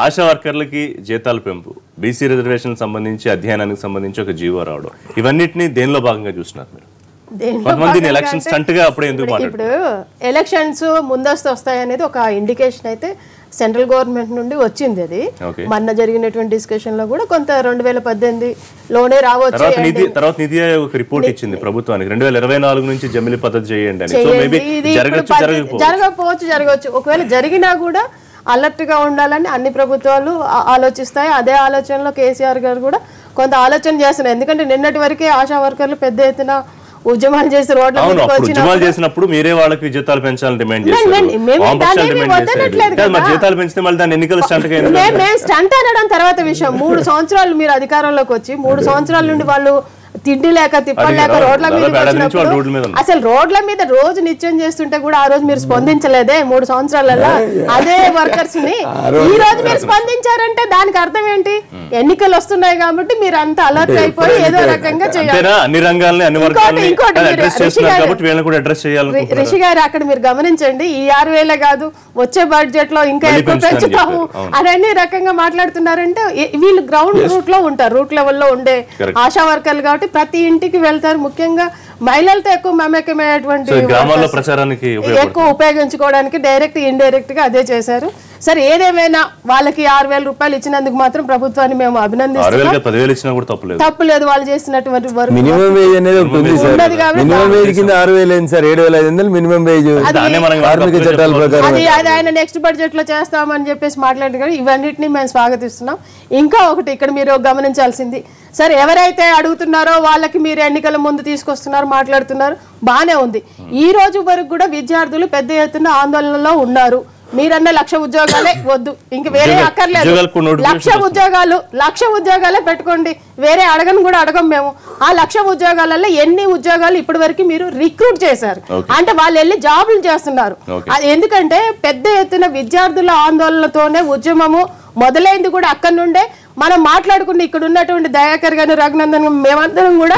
ఆశా వర్కర్లకి జీతాలు పెంపు, బీసీ రిజర్వేషన్ సంబంధించి అధ్యయనానికి సంబంధించి ఒక జీవో రావడం, ఇవన్నిటిని దేనిలో భాగంగా చూస్తున్నారు మీరు? కొంతమంది ఎలక్షన్ స్టంట్ గా అప్పుడే ఎందుకు ఇప్పుడు ఎలక్షన్స్ ముందస్తు వస్తాయనేది ఒక ఇండికేషన్ అయితే సెంట్రల్ గవర్నమెంట్ నుండి వచ్చింది. అది మొన్న జరిగినటువంటి డిస్కషన్ లో కూడా కొంత 2018 లోనే రావచ్చు. తర్వాత నితి ఆయోగ్ ఒక రిపోర్ట్ ఇచ్చింది ప్రభుత్వానికి 2024 నుంచి జమిలీ పద్ధతి చేయండి అని. జరగవచ్చు. ఒకవేళ జరిగినా కూడా అలర్ట్ గా ఉండాలని అన్ని ప్రభుత్వాలు ఆలోచిస్తాయి. అదే ఆలోచనలో కేసీఆర్ గారు కూడా కొంత ఆలోచన చేస్తున్నారు. ఎందుకంటే నిన్నటి వరకే ఆశా వర్కర్లు పెద్ద ఎత్తున ఉద్యమాలు చేసి చేసినప్పుడు మీరే వాళ్ళకి జీతాలు పెంచాలని డిమాండ్ చేస్తారు. జీతాలు పెంచితే మళ్ళీ దాన్ని ఎన్నికల స్టంట్ అనడం తర్వాత విషయం. 3 సంవత్సరాలు మీరు అధికారంలోకి వచ్చి 3 సంవత్సరాల నుండి వాళ్ళు తిండి లేక తిప్పలేక రోడ్ల మీద అసలు రోడ్ల మీద రోజు నిత్యం చేస్తుంటే కూడా ఆ రోజు మీరు స్పందించలేదే 3 సంవత్సరాలలో అదే వర్కర్స్ ని. ఈ రోజు మీరు స్పందించారంటే దానికి అర్థం ఏంటి? ఎన్నికలు వస్తున్నాయి కాబట్టి మీరు అంత అలర్ట్ అయిపోయి ఏదో రకంగా చేయాలి. రిషి గారు అక్కడ మీరు గమనించండి, ఈ 6,000 కాదు వచ్చే బడ్జెట్ లో ఇంకా ఎక్కువ పెంచుతాము అని అన్ని రకంగా మాట్లాడుతున్నారంటే వీళ్ళు గ్రౌండ్ రూట్ లో ఉంటారు, రూట్ లెవెల్లో ఉండే ఆశా వర్కర్లు కాబట్టి ప్రతి ఇంటికి వెళ్తారు. ముఖ్యంగా మహిళలతో ఎక్కువ మమేకమైనటువంటి ఎక్కువ ఉపయోగించుకోవడానికి డైరెక్ట్ ఇండైరెక్ట్ గా అదే చేశారు. సరే ఏదేమైనా వాళ్ళకి 6,000 రూపాయలు ఇచ్చినందుకు మాత్రం ప్రభుత్వాన్ని మేము అభినందిస్తున్నాం. 10,000 ఇచ్చినా కూడా తప్పులేదు వాళ్ళు చేసినటువంటి వర్క్. మినిమం వేజ్ అనేది ఒకటి ఉంది సార్. మినిమం వేజ్ కింద 6,000 అయింది సార్. 7,500 మినిమం వేజ్ కార్మిక చట్టాల ప్రకారం. అది ఆయన నెక్స్ట్ బడ్జెట్ లో చేస్తామని చెప్పేసి మాట్లాడుతున్నారు. ఇవన్నిటిని మేము స్వాగతిస్తున్నాం. ఇంకా ఒకటి ఇక్కడ మీరు గమనించాల్సింది, సరే ఎవరైతే అడుగుతున్నారో వాళ్ళకి మీరు ఎన్నికల ముందు తీసుకొస్తున్నారు, మాట్లాడుతున్నారు, బానే ఉంది. ఈ రోజు వరకు కూడా విద్యార్థులు పెద్ద ఎత్తున ఆందోళనలో ఉన్నారు. మీరన్న 1,00,000 ఉద్యోగాలే వద్దు, ఇంక వేరే అక్కర్లేదు. 1,00,000 ఉద్యోగాలే పెట్టుకోండి, వేరే అడగను కూడా అడగం మేము. ఆ 1,00,000 ఉద్యోగాలలో ఎన్ని ఉద్యోగాలు ఇప్పటి వరకు మీరు రిక్రూట్ చేశారు అంటే వాళ్ళు వెళ్ళి జాబులు చేస్తున్నారు. ఎందుకంటే పెద్ద ఎత్తున విద్యార్థుల ఆందోళనతోనే ఉద్యమము మొదలైంది కూడా అక్కడి నుండే. మనం మాట్లాడుకుంటే ఇక్కడ ఉన్నటువంటి దయాకర్ గారు, రఘునందన్ మేమందరం కూడా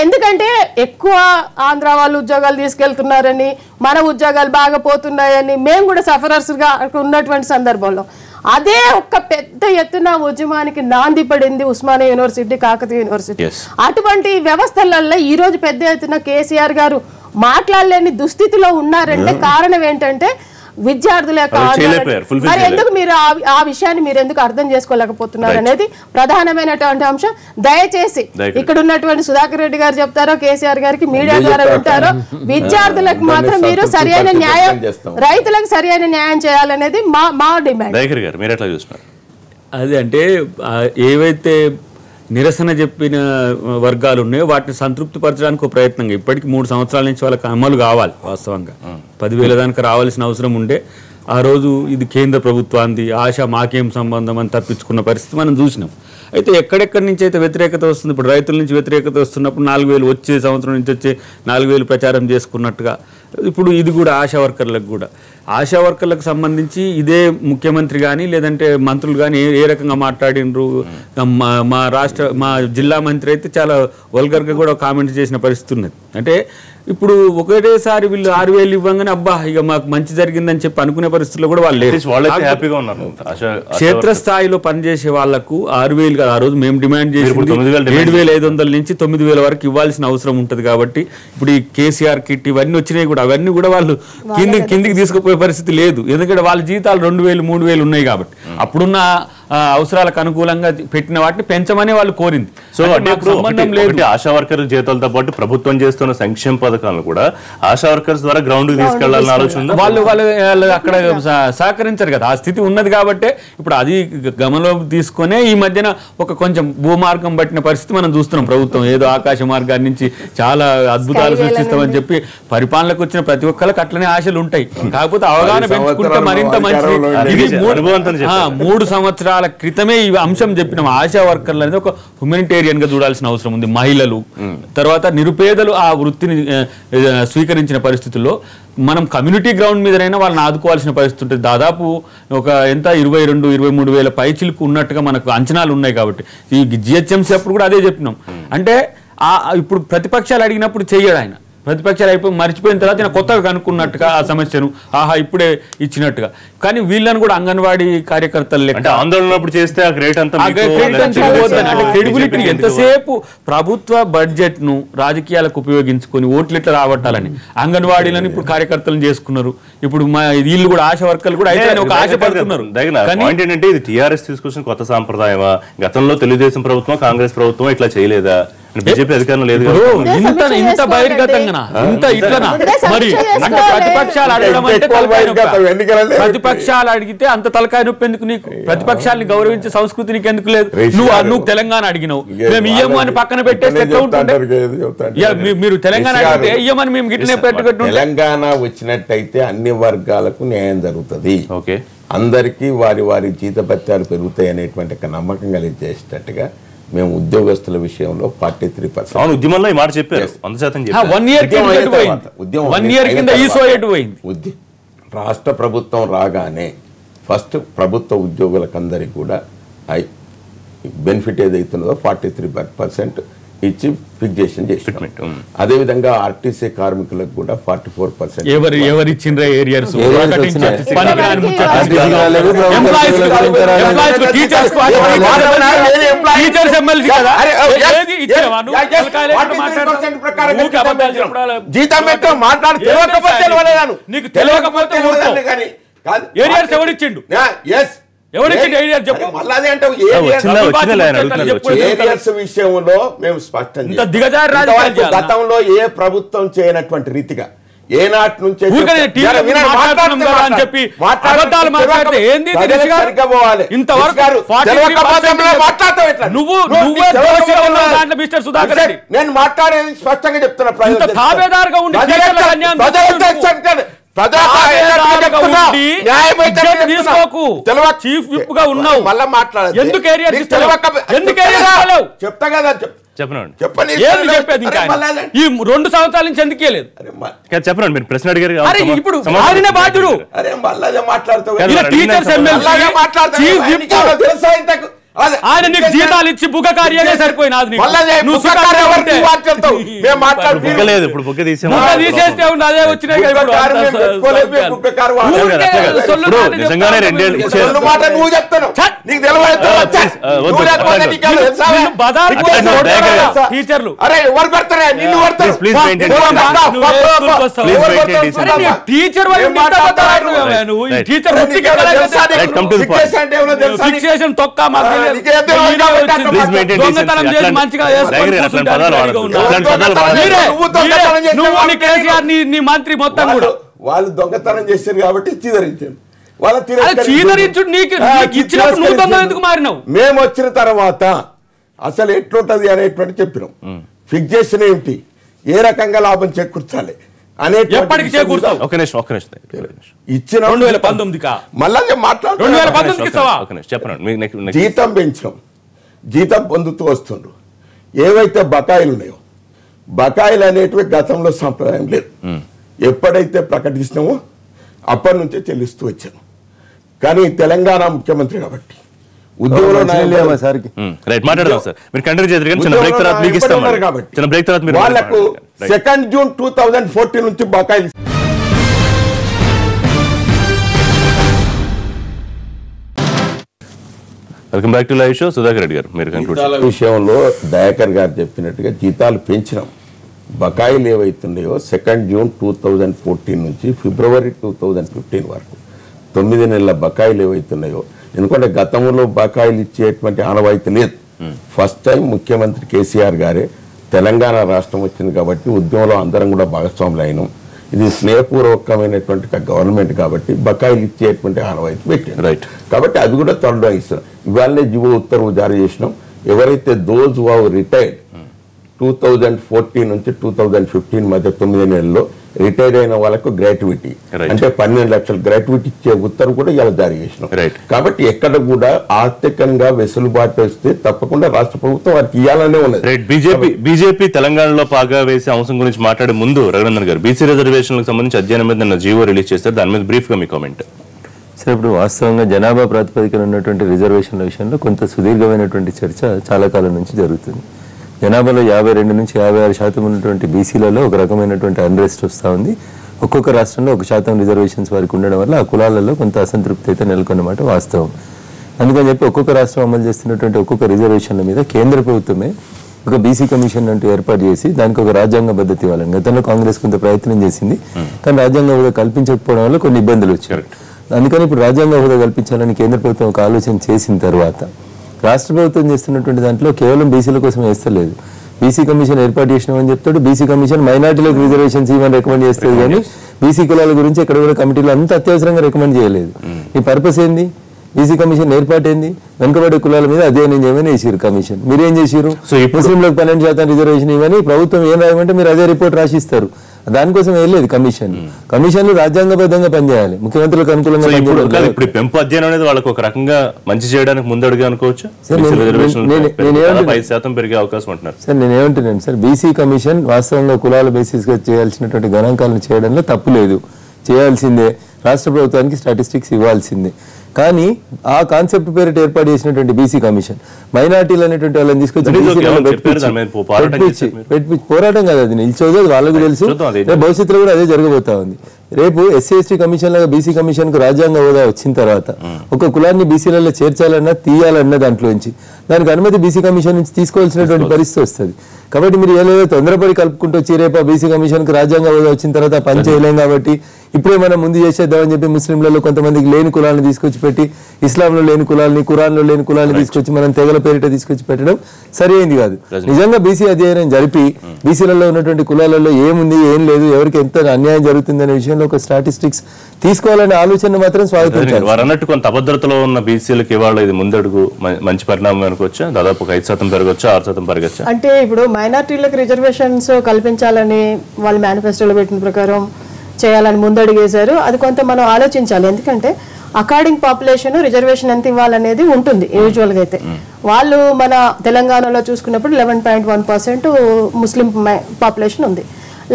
ఎందుకంటే ఎక్కువ ఆంధ్ర వాళ్ళు ఉద్యోగాలు తీసుకెళ్తున్నారని, మన ఉద్యోగాలు బాగా పోతున్నాయని మేము కూడా సఫరర్స్ గా ఉన్నటువంటి సందర్భంలో అదే ఒక్క పెద్ద ఎత్తున ఉద్యమానికి నాంది పడింది ఉస్మానియా యూనివర్సిటీ, కాకతీయ యూనివర్సిటీ. అటువంటి వ్యవస్థలలో ఈ రోజు పెద్ద ఎత్తున కేసీఆర్ గారు మాట్లాడలేని దుస్థితిలో ఉన్నారంటే కారణం ఏంటంటే విద్యార్థుల యొక్క మరి ఎందుకు మీరు ఆ విషయాన్ని మీరు ఎందుకు అర్థం చేసుకోలేకపోతున్నారు అనేది ప్రధానమైనటువంటి అంశం. దయచేసి ఇక్కడ ఉన్నటువంటి సుధాకర్ రెడ్డి గారు చెప్తారో, కేసీఆర్ గారికి మీడియా ద్వారా వింటారో, విద్యార్థులకు మాత్రం మీరు సరైన న్యాయం, రైతులకు సరైన న్యాయం చేయాలనేది మా డిమాండ్. అది అంటే ఏవైతే నిరసన చెప్పిన వర్గాలు ఉన్నాయో వాటిని సంతృప్తిపరచడానికి ఒక ప్రయత్నంగా ఇప్పటికి 3 సంవత్సరాల నుంచి వాళ్ళకి అమలు కావాలి. వాస్తవంగా 10,000 దానికి రావాల్సిన అవసరం ఉండే. ఆ రోజు ఇది కేంద్ర ప్రభుత్వానికి, ఆశ మాకేం సంబంధం అని తప్పించుకున్న పరిస్థితి మనం చూసినాం. అయితే ఎక్కడెక్కడి నుంచి అయితే వ్యతిరేకత వస్తుంది, ఇప్పుడు రైతుల నుంచి వ్యతిరేకత వస్తున్నప్పుడు 4,000 వచ్చే సంవత్సరం నుంచి వచ్చే 4,000 ప్రచారం చేసుకున్నట్టుగా ఇప్పుడు ఇది కూడా ఆశా వర్కర్లకు కూడా. ఆశా వర్కర్లకు సంబంధించి ఇదే ముఖ్యమంత్రి కానీ లేదంటే మంత్రులు కానీ ఏ రకంగా మాట్లాడినరు. మా జిల్లా మంత్రి అయితే చాలా వల్గర్గా కూడా కామెంట్ చేసిన పరిస్థితి ఉన్నది. అంటే ఇప్పుడు ఒకటేసారి వీళ్ళు 6,000 ఇవ్వగానే అబ్బా ఇక మాకు మంచి జరిగిందని చెప్పి అనుకునే పరిస్థితుల్లో కూడా వాళ్ళు లేరు. క్షేత్రస్థాయిలో పనిచేసే వాళ్లకు 6,000 కదా, ఆ రోజు మేము డిమాండ్ చేసి 7,500 నుంచి 9,000 వరకు ఇవ్వాల్సిన అవసరం ఉంటుంది. కాబట్టి ఇప్పుడు ఈ కేసీఆర్ కిట్ ఇవన్నీ వచ్చినాయి కూడా, అవన్నీ కూడా వాళ్ళు కిందికి తీసుకుపోయే పరిస్థితి లేదు. ఎందుకంటే వాళ్ళ జీతాలు 2,000, 3,000 ఉన్నాయి కాబట్టి అప్పుడున్న అవసరాలకు అనుకూలంగా పెట్టిన వాటిని పెంచమని వాళ్ళు కోరింది. సో సంబంధం లేదు. ఆశా వర్కర్ జీతాలతో పాటు ప్రభుత్వం చేస్తున్న సంక్షేమ పథకాలను కూడా ఆశా వర్కర్స్ ద్వారా గ్రౌండ్ కి తీసుకెళ్లాలని ఆలోచన వాళ్ళు అక్కడ సహకరించారు కదా. ఆ స్థితి ఉన్నది కాబట్టి ఇప్పుడు అది గమనంలోకి తీసుకునే ఈ మధ్యన ఒక కొంచెం భూమార్గం పట్టిన పరిస్థితి మనం చూస్తున్నాం. ప్రభుత్వం ఏదో ఆకాశ మార్గాన్ని నుంచి చాలా అద్భుతాలు సృష్టిస్తామని చెప్పి పరిపాలనకు వచ్చిన ప్రతి ఒక్కరికి అట్లనే ఆశలు ఉంటాయి. కాకపోతే అవగాహన పెంచుకుంటే మరింత మంచిది. ఇది 3 సంవత్సరాల క్రితమే ఈ అంశం చెప్పినాం. ఆశా వర్కర్లు అనేది ఒక హ్యూమనిటేరియన్ గా చూడాల్సిన అవసరం ఉంది. మహిళలు, తర్వాత నిరుపేదలు ఆ వృత్తిని స్వీకరించిన పరిస్థితుల్లో మనం కమ్యూనిటీ గ్రౌండ్ మీదనైనా వాళ్ళని ఆదుకోవాల్సిన పరిస్థితి ఉంటుంది. దాదాపు ఒక 22-23 వేల పైచిలకు ఉన్నట్టుగా మనకు అంచనాలు ఉన్నాయి. కాబట్టి ఈ జిహెచ్ఎంసీ అప్పుడు కూడా అదే చెప్పినాం. అంటే ఇప్పుడు ప్రతిపక్షాలు అడిగినప్పుడు చెయ్యడు ఆయన. ప్రతిపక్షాలు అయిపోయి మర్చిపోయిన తర్వాత నేను కొత్తగా కనుక్కున్నట్టుగా ఆ సమస్యను ఇప్పుడే ఇచ్చినట్టుగా. కానీ వీళ్ళని కూడా అంగన్వాడీ కార్యకర్తలు లెక్క ఆందోళన చేస్తే క్రెడిబిలిటీ ఎంతసేపు ప్రభుత్వ బడ్జెట్ ను రాజకీయాలకు ఉపయోగించుకొని ఓట్లు ఎట్లా రాబట్టాలని అంగన్వాడీలను ఇప్పుడు కార్యకర్తలను చేసుకున్నారు. ఇప్పుడు వీళ్ళు కూడా ఆశా వర్కర్లు కూడా అయితే ఒక ఆశ పడుతున్నారు. ఏంటంటే ఇది టీఆర్ఎస్ తీసుకొచ్చిన కొత్త సాంప్రదాయమా? గతంలో తెలుగుదేశం ప్రభుత్వం, కాంగ్రెస్ ప్రభుత్వం ఇట్లా చేయలేదా? బీజేపీ అధికారం లేదు. ఇంత బహిర్గతంగా ఇంత ఇట్లనా మరి? అంటే ప్రతిపక్షాలు అడగడం అంటే ప్రతిపక్షాలు అడిగితే అంత తలకాయ నొప్పి ఎందుకు నీకు? ప్రతిపక్షాలని గౌరవించే సంస్కృతి నీకు ఎందుకు లేదు? నువ్వు తెలంగాణ అడిగినావు, మేము ఇయ్యము అని పక్కన పెట్టేస్తే ఎట్లా ఉంటుండే? మీరు తెలంగాణ అడిగితే ఇయ్యమని మేము గిట్లనే పెట్టుకుంటాం. తెలంగాణ వచ్చినట్టయితే అన్ని వర్గాలకు న్యాయం జరుగుతుంది. ఓకే, అందరికీ వారి వారి జీతభత్యాలు పెరుగుతాయి అనేటువంటి ఒక నమ్మకం కలిగేసేటట్టుగా మేము ఉద్యోగస్తుల విషయంలో 43% ఉద్యమంలో ఈ మాట చెప్పారు. 1 year రాష్ట్ర ప్రభుత్వం రాగానే ఫస్ట్ ప్రభుత్వ ఉద్యోగులకందరికీ కూడా బెనిఫిట్ ఏదైతున్నదో 43% ఇచ్చి ఫిక్సేషన్ చేసినాం. అదేవిధంగా ఆర్టీసీ కార్మికులకు కూడా 44%. ఎవరిచ్చిండ్ర ఏరియర్స్ జీతం ఎక్కడ మాట్లాడు తెలియకపోతే ఏరియర్స్ ఎవరిచ్చిండు విషయంలో మేము స్పష్టం గతంలో ఏ ప్రభుత్వం చేయనటువంటి రీతిగా ఏనాటి నుంచి నేను మాట్లాడేది స్పష్టంగా చెప్తున్నా. చీఫ్ విప్ గా ఉన్నావు మళ్ళా మాట్లాడదు ఎందుకు చెప్తా కదా చెప్పండి ఈ 2 సంవత్సరాల నుంచి ఎందుకే లేదు చెప్పండి. మీరు ప్రశ్న అడిగారు ఇప్పుడు ఆయన బాధ్యుడు మాట్లాడుతావు ఆయన నీకు జీతాలు ఇచ్చి బుగ్గ కార్యాలే సరిపోయినది తీసేస్తే అదే వచ్చినాయి. టీచర్లు టీచర్ ఫిక్సేషన్ తొక్క మంత్రి మొత్తం కూడా వాళ్ళు దొంగతనం చేశారు కాబట్టి చీదరించారు. మేము వచ్చిన తర్వాత అసలు ఎట్లుంటది అనేటువంటి చెప్పినాం. ఫిక్సేషన్ ఏమిటి, ఏ రకంగా లాభం చేకూర్చాలి అనే ఎప్పటికి చేకూర్చాం ఇచ్చిన 2019 మళ్ళా మాట్లాడుతున్నాం. జీతం పెంచడం, జీతం పొందుతూ వస్తుండ్రు. ఏవైతే బకాయిలు ఉన్నాయో బకాయిలు అనేటివి గతంలో సంప్రదాయం లేదు. ఎప్పుడైతే ప్రకటించినామో అప్పటి నుంచే చెల్లిస్తూ వచ్చాను. కానీ తెలంగాణ ముఖ్యమంత్రి కాబట్టి వాళ్ళకు 2 జూన్ 2014 నుంచి బకాయిలు welcome back to live show. Sudhakar Reddy గారు, మీరు జీతాల విషయంలో దయాకర్ గారు చెప్పినట్టుగా జీతాలు పెంచినాం. బకాయిలు ఏవైతున్నాయో 2 జూన్ 2014 నుంచి ఫిబ్రవరి 2015 వరకు 9 నెలల బకాయిలు ఏవైతున్నాయో, ఎందుకంటే గతంలో బకాయిలు ఇచ్చేటువంటి ఆనవాయితీ లేదు. ఫస్ట్ టైం ముఖ్యమంత్రి కేసీఆర్ గారే తెలంగాణ రాష్ట్రం వచ్చింది కాబట్టి ఉద్యమంలో అందరం కూడా భాగస్వాములు అయినాం. ఇది స్నేహపూర్వకమైనటువంటి గవర్నమెంట్ కాబట్టి బకాయిలు ఇచ్చేటువంటి ఆనవాయితీ పెట్టారు. రైట్. కాబట్టి అది కూడా త్వరలో ఇస్తున్నాం. ఇవాళనే జీవో ఉత్తర్వు జారీ చేసినాం. ఎవరైతే దోజ్ హు రిటైర్డ్ 2014 నుంచి 2015 మధ్య 9 నెలల్లో రిటైర్డ్ అయిన వాళ్ళకు గ్రాట్యుటీ అంటే 12 లక్షల గ్రాట్యుటీ ఇచ్చే ఉత్తర్వు కూడా ఇలా జారీ చేసినాం. కాబట్టి ఎక్కడ కూడా ఆర్థికంగా వెసులుబాటు వస్తే తప్పకుండా రాష్ట్ర ప్రభుత్వం వారికి ఇవ్వాలనే ఉన్నది. బీజేపీ తెలంగాణలో పాగా వేసే అంశం గురించి మాట్లాడే ముందు రఘునందన్ గారు, బీసీ రిజర్వేషన్లకు సంబంధించి అధ్యయనం మీద నిన్న జీవో రిలీజ్ చేస్తారు. దాని మీద బ్రీఫ్ గా మీ కామెంట్. సార్, ఇప్పుడు వాస్తవంగా జనాభా ప్రాతిపదికన ఉన్నటువంటి రిజర్వేషన్ల విషయంలో కొంత సుదీర్ఘమైనటువంటి చర్చ చాలా కాలం నుంచి జరుగుతుంది. జనాభాలో 52 నుంచి 56% ఉన్నటువంటి బీసీలలో ఒక రకమైనటువంటి అన్రెస్ట్ వస్తూ ఉంది. ఒక్కొక్క రాష్ట్రంలో 1% రిజర్వేషన్స్ వారికి ఉండడం వల్ల ఆ కులాలలో కొంత అసంతృప్తి అయితే నెలకొన్నమాట వాస్తవం. అందుకని చెప్పి ఒక్కొక్క రాష్ట్రం అమలు చేస్తున్నటువంటి ఒక్కొక్క రిజర్వేషన్ల మీద కేంద్ర ప్రభుత్వమే ఒక బీసీ కమిషన్ అంటూ ఏర్పాటు చేసి దానికి ఒక రాజ్యాంగ పద్ధతి ఇవ్వాలని గతంలో కాంగ్రెస్ కొంత ప్రయత్నం చేసింది. కానీ రాజ్యాంగ హోదా కల్పించకపోవడం వల్ల కొన్ని ఇబ్బందులు వచ్చాయి. అందుకని ఇప్పుడు రాజ్యాంగ హోదా కల్పించాలని కేంద్ర ప్రభుత్వం ఒక ఆలోచన చేసిన తర్వాత రాష్ట్ర ప్రభుత్వం చేస్తున్నటువంటి దాంట్లో కేవలం బీసీల కోసం వేస్తలేదు. బీసీ కమిషన్ ఏర్పాటు చేసినామని చెప్తాడు. బీసీ కమిషన్ మైనార్టీలకు రిజర్వేషన్స్ ఇవ్వని రికమెండ్ చేస్తుంది, కానీ బీసీ కులాల గురించి ఎక్కడ కూడా కమిటీలో అంత అత్యవసరంగా రికమెండ్ చేయలేదు. ఈ పర్పస్ ఏంది? బీసీ కమిషన్ ఏర్పాటు ఏంది? వెనుకబడే కులాల మీద అధ్యయనం చేయమని వేసారు కమిషన్. మీరేం చేసారు? ముస్లింలకు 12% రిజర్వేషన్ ఇవ్వని ప్రభుత్వం ఏం రాయమంటే మీరు అదే రిపోర్ట్ రాసిస్తారు. దానికోసం వెళ్ళలేదు కమిషన్. కమిషన్లు రాజ్యాంగబద్ధంగా పనిచేయాలి, ముఖ్యమంత్రులకు అనుకూలంగా. ఇప్పుడు పెంపు అధ్యయనం అనేది వాళ్ళకి ఒక రకంగా మంచి చేయడానికి ముందడుగా అనుకోవచ్చు. సార్, నేనేమంటున్నాను సార్, బీసీ కమిషన్ వాస్తవంగా కులాల బేసిస్ గా చేయాల్సినటువంటి గణాంకాలను చేయడంలో తప్పు లేదు, చేయాల్సిందే. రాష్ట్ర ప్రభుత్వానికి స్టాటిస్టిక్స్ ఇవ్వాల్సిందే. కానీ ఆ కాన్సెప్ట్ పేరిట ఏర్పాటు చేసినటువంటి బీసీ కమిషన్ మైనార్టీలు అనేటువంటి వాళ్ళని తీసుకొచ్చి పోరాటం కాదు, అది నిలిచోదు, అది వాళ్ళకు తెలుసు. భవిష్యత్తులో కూడా అదే జరగబోతా ఉంది. రేపు ఎస్సీ ఎస్టీ కమిషన్ లాగా బీసీ కమిషన్ కు రాజ్యాంగ హోదా వచ్చిన తర్వాత ఒక కులాన్ని బీసీలలో చేర్చాలన్నా తీయాలన్నా దాంట్లోంచి దానికి అనుమతి బీసీ కమిషన్ నుంచి తీసుకోవాల్సినటువంటి పరిస్థితి వస్తుంది. కాబట్టి మీరు ఏదో తొందరపడి కలుపుకుంటూ వచ్చి రేపు బీసీ కమిషన్ కు రాజ్యాంగ హోదా వచ్చిన తర్వాత పని చేయలేం కాబట్టి ఇప్పుడే మనం ముందు చేసేద్దామని చెప్పి ముస్లింలలో కొంతమందికి లేని కులాలను తీసుకొచ్చి పెట్టి ఇస్లాంలో లేని కులాలని ఖురాన్లో లేని కులాలను తీసుకొచ్చి మనం తెగల పేరిట తీసుకొచ్చి పెట్టడం సరి అయింది కాదు. నిజంగా బీసీ అధ్యయనం జరిపి బీసీలలో ఉన్నటువంటి కులాలలో ఏముంది ఏం లేదు ఎవరికి ఎంత అన్యాయం జరుగుతుంది అనే విషయంలో ఒక స్టాటిస్టిక్స్ తీసుకోవాలనే ఆలోచన మాత్రం స్వాగతించాలి. వారు అన్నట్టు కొంత అభద్రతలో ఉన్న బీసీలకు ఇవాళ ఇది ముందడుగు మంచి పరిణామం అనుకోవచ్చా? దాదాపు 5% పెరగొచ్చా, 6% పెరగచ్చా? అంటే ఇప్పుడు మైనార్టీలకు రిజర్వేషన్స్ కల్పించాలని వాళ్ళు మేనిఫెస్టోలో పెట్టిన ప్రకారం చేయాలని ముందడుగేశారు. అది కొంత మనం ఆలోచించాలి. ఎందుకంటే అకార్డింగ్ పాపులేషన్ రిజర్వేషన్ ఎంత ఇవ్వాలనేది ఉంటుంది యూజువల్గా. అయితే వాళ్ళు మన తెలంగాణలో చూసుకున్నప్పుడు 11.1% ముస్లిం పాపులేషన్ ఉంది.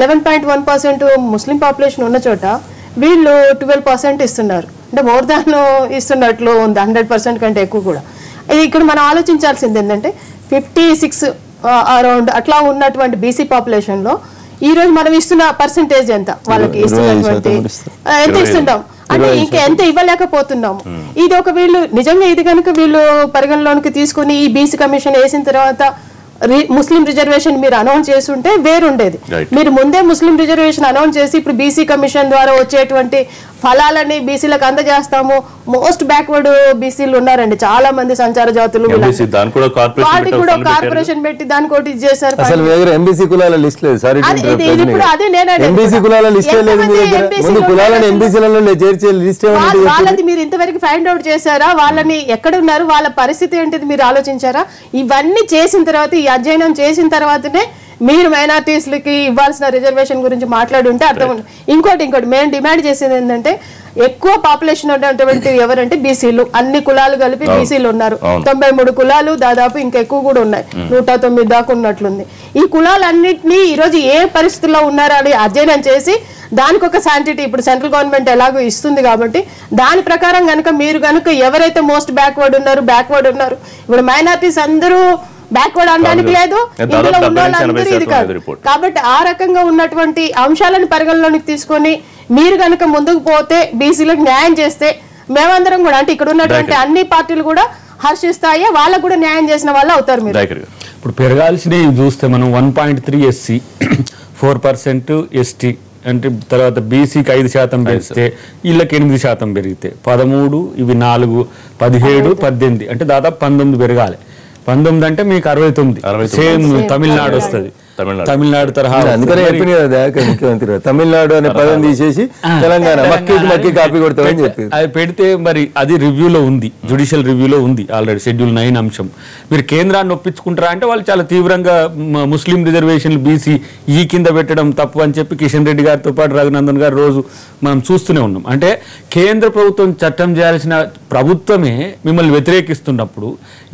11.1% ముస్లిం పాపులేషన్ ఉన్న చోట వీళ్ళు 12% ఇస్తున్నారు. అంటే మోర్ దాన్ ఇస్తున్నట్లు ఉంది, 100% కంటే ఎక్కువ కూడా. ఇక్కడ మనం ఆలోచించాల్సింది ఏంటంటే 56 అరౌండ్ అట్లా ఉన్నటువంటి బీసీ పాపులేషన్లో ఈ రోజు మనం ఇస్తున్న పర్సెంటేజ్ ఎంత, వాళ్ళకి ఇస్తున్నటువంటి ఎంత ఇస్తుంటాం అంటే ఇంకా ఎంత ఇవ్వలేకపోతున్నాము. ఇది ఒక వీళ్ళు నిజంగా ఇది కనుక వీళ్ళు పరిగణలోనికి తీసుకుని ఈ బీసీ కమిషన్ వేసిన తర్వాత ముస్లిం రిజర్వేషన్ మీరు అనౌన్స్ చేసి ఉంటే వేరుండేది. మీరు ముందే ముస్లిం రిజర్వేషన్ అనౌన్స్ చేసి ఇప్పుడు బీసీ కమిషన్ ద్వారా వచ్చేటువంటి ఫలాలని బీసీలకు అందజేస్తాము. మోస్ట్ బ్యాక్వర్డ్ బీసీలు ఉన్నారండి చాలా మంది, సంచార జాతులు, వాటికి కూడా కార్పొరేషన్ పెట్టి దానికి ఒకటి చేశారు. వాళ్ళది మీరు ఇంతవరకు ఫైండ్ అవుట్ చేశారా? వాళ్ళని ఎక్కడ ఉన్నారు, వాళ్ళ పరిస్థితి ఏంటిది మీరు ఆలోచించారా? ఇవన్నీ చేసిన తర్వాత, ఈ అధ్యయనం చేసిన తర్వాతనే మీరు మైనార్టీస్లకి ఇవ్వాల్సిన రిజర్వేషన్ గురించి మాట్లాడి ఉంటే అర్థం. ఇంకోటి మేము డిమాండ్ చేసేది ఏంటంటే ఎక్కువ పాపులేషన్ ఉన్నటువంటి ఎవరంటే బీసీలు. అన్ని కులాలు కలిపి బీసీలు ఉన్నారు. 93 కులాలు దాదాపు ఇంకా ఎక్కువ కూడా ఉన్నాయి, 109 దాకా ఉన్నట్లుంది. ఈ కులాలన్నింటినీ ఈరోజు ఏ పరిస్థితుల్లో ఉన్నారో అని అధ్యయనం చేసి దానికి ఒక శాంటిటీ ఇప్పుడు సెంట్రల్ గవర్నమెంట్ ఎలాగో ఇస్తుంది కాబట్టి దాని ప్రకారం కనుక మీరు కనుక ఎవరైతే మోస్ట్ బ్యాక్వర్డ్ ఉన్నారు ఇప్పుడు మైనార్టీస్ అందరూ బ్యాక్వర్డ్ అనడానికి లేదు, ఇందులో ఉన్న వాళ్ళందరూ ఇది కాదు. కాబట్టి ఆ రకంగా ఉన్నటువంటి అంశాలను పరిగణలోనికి తీసుకొని మీరు కనుక ముందుకు పోతే బీసీలకు న్యాయం చేస్తే మేమందరం కూడా అంటే ఇక్కడ ఉన్నటువంటి అన్ని పార్టీలు కూడా హర్షిస్తాయి, వాళ్ళకు కూడా న్యాయం చేసిన వాళ్ళు అవుతారు. మీరు ఇప్పుడు పెరగాల్సినవి చూస్తే మనం 1.3 ఎస్సీ, 4% ఎస్టీ, అంటే తర్వాత బీసీకి 5% పెరిగితే వీళ్ళకి 8% పెరిగితే 13, ఇవి 4, 17, 18 అంటే దాదాపు 19 పెరగాలి. 19 అంటే మీకు 69 సేమ్ తమిళనాడు వస్తుంది. తమిళనాడు తరహా. అందుకనే ముఖ్యమంత్రి తమిళనాడు అనే పదం తీసేసి తెలంగాణ మక్కి కాపీ కొడతామని చెప్పి అది పెడితే మరి అది రివ్యూలో ఉంది, జ్యుడిషియల్ రివ్యూలో ఉంది ఆల్రెడీ షెడ్యూల్ 9 అంశం. మీరు కేంద్రాన్ని ఒప్పించుకుంటారా అంటే వాళ్ళు చాలా తీవ్రంగా ముస్లిం రిజర్వేషన్లు బీసీ ఈ కింద పెట్టడం తప్పు అని చెప్పి కిషన్ రెడ్డి గారితో పాటు రఘునందన్ గారు రోజు మనం చూస్తూనే ఉన్నాం. అంటే కేంద్ర ప్రభుత్వం చట్టం చేయాల్సిన ప్రభుత్వమే మిమ్మల్ని వ్యతిరేకిస్తున్నప్పుడు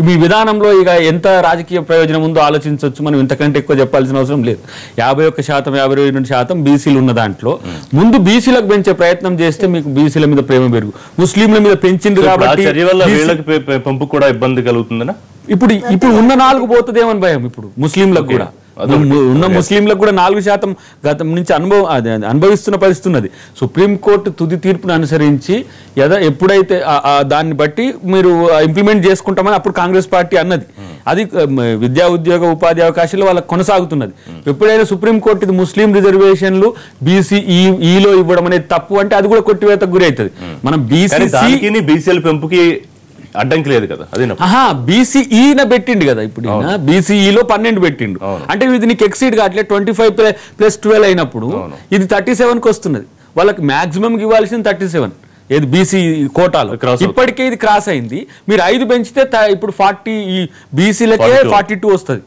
మీ విధానంలో ఇక ఎంత రాజకీయ ప్రయోజనం ఉందో ఆలోచించవచ్చు. మనం ఇంతకంటే ఎక్కువ చెప్పాల్సిన అవసరం లేదు. 51%, 52% బీసీలు ఉన్న దాంట్లో ముందు బీసీలకు పెంచే ప్రయత్నం చేస్తే మీకు బీసీల మీద ప్రేమ పెరుగు, ముస్లింల మీద పెంచింది కాబట్టి పంపు కూడా ఇబ్బంది కలుగుతుందనా? ఇప్పుడు ఉన్న 4 పోతుందేమని భయం ఇప్పుడు ముస్లింలకు కూడా. ఉన్న ముస్లింలకు కూడా 4% గతం నుంచి అనుభవిస్తున్న పరిస్థితి ఉన్నది. సుప్రీంకోర్టు తుది తీర్పును అనుసరించి ఎప్పుడైతే దాన్ని బట్టి మీరు ఇంప్లిమెంట్ చేసుకుంటామని అప్పుడు కాంగ్రెస్ పార్టీ అన్నది. అది విద్యా ఉద్యోగ ఉపాధి అవకాశాలు వాళ్ళకి కొనసాగుతున్నది. ఎప్పుడైనా సుప్రీంకోర్టు ఇది ముస్లిం రిజర్వేషన్లు బీసీఈలో ఇవ్వడం అనేది తప్పు అంటే అది కూడా కొట్టివేతకు గురి అవుతుంది. మనం బీసీల పెంపుకి అడ్డంకి లేదు కదా, అది బీసీఈన పెట్టిండు కదా. ఇప్పుడు బీసీఈలో 12 పెట్టిండు అంటే ఇది నీకు ఎక్సీడ్ కావట్లేదు. 25 + 12 అయినప్పుడు ఇది 37కి వస్తున్నది. వాళ్ళకి మాక్సిమం ఇవ్వాల్సింది 37 ఏది బీసీ కోటాలో. ఇప్పటికే ఇది క్రాస్ అయింది. మీరు 5 పెంచితే ఇప్పుడు 40 బీసీలకే 42 వస్తుంది.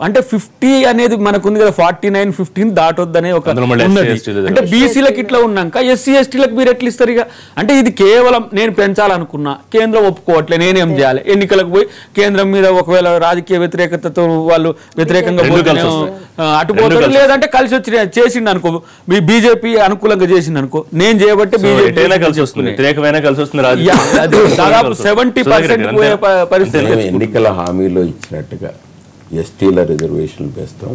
అంటే 50 అనేది మనకు ఉంది కదా, 49, 15 దాటొద్దనే ఒక అందులో మళ్ళీ ఉన్నది. SC, ST అంటే బీసీలకు ఇట్లా ఉన్నాక ఎస్సీ ఎస్టీలకు మీరు ఎట్లా ఇస్తారు ఇక? అంటే ఇది కేవలం నేను పెంచాలనుకున్నా, కేంద్రం ఒప్పుకోవట్లే, నేనేం చేయాలి? ఎన్నికలకు పోయి కేంద్రం మీద ఒకవేళ రాజకీయ వ్యతిరేకతతో వాళ్ళు వ్యతిరేకంగా అటుపోతారు, లేదంటే కలిసి వచ్చి చేసిండు అనుకో, మీ బీజేపీ అనుకూలంగా చేసింది అనుకో, నేను చేయబట్టి బీజేపీ కలిసి వస్తుంది, వ్యతిరేకమైన కలిసి వస్తుంది. దాదాపు 70% పోయే పరిస్థితి. ఎన్నికల హామీలో ఇచ్చినట్టుగా ఎస్టీల రిజర్వేషన్లు వేస్తాం,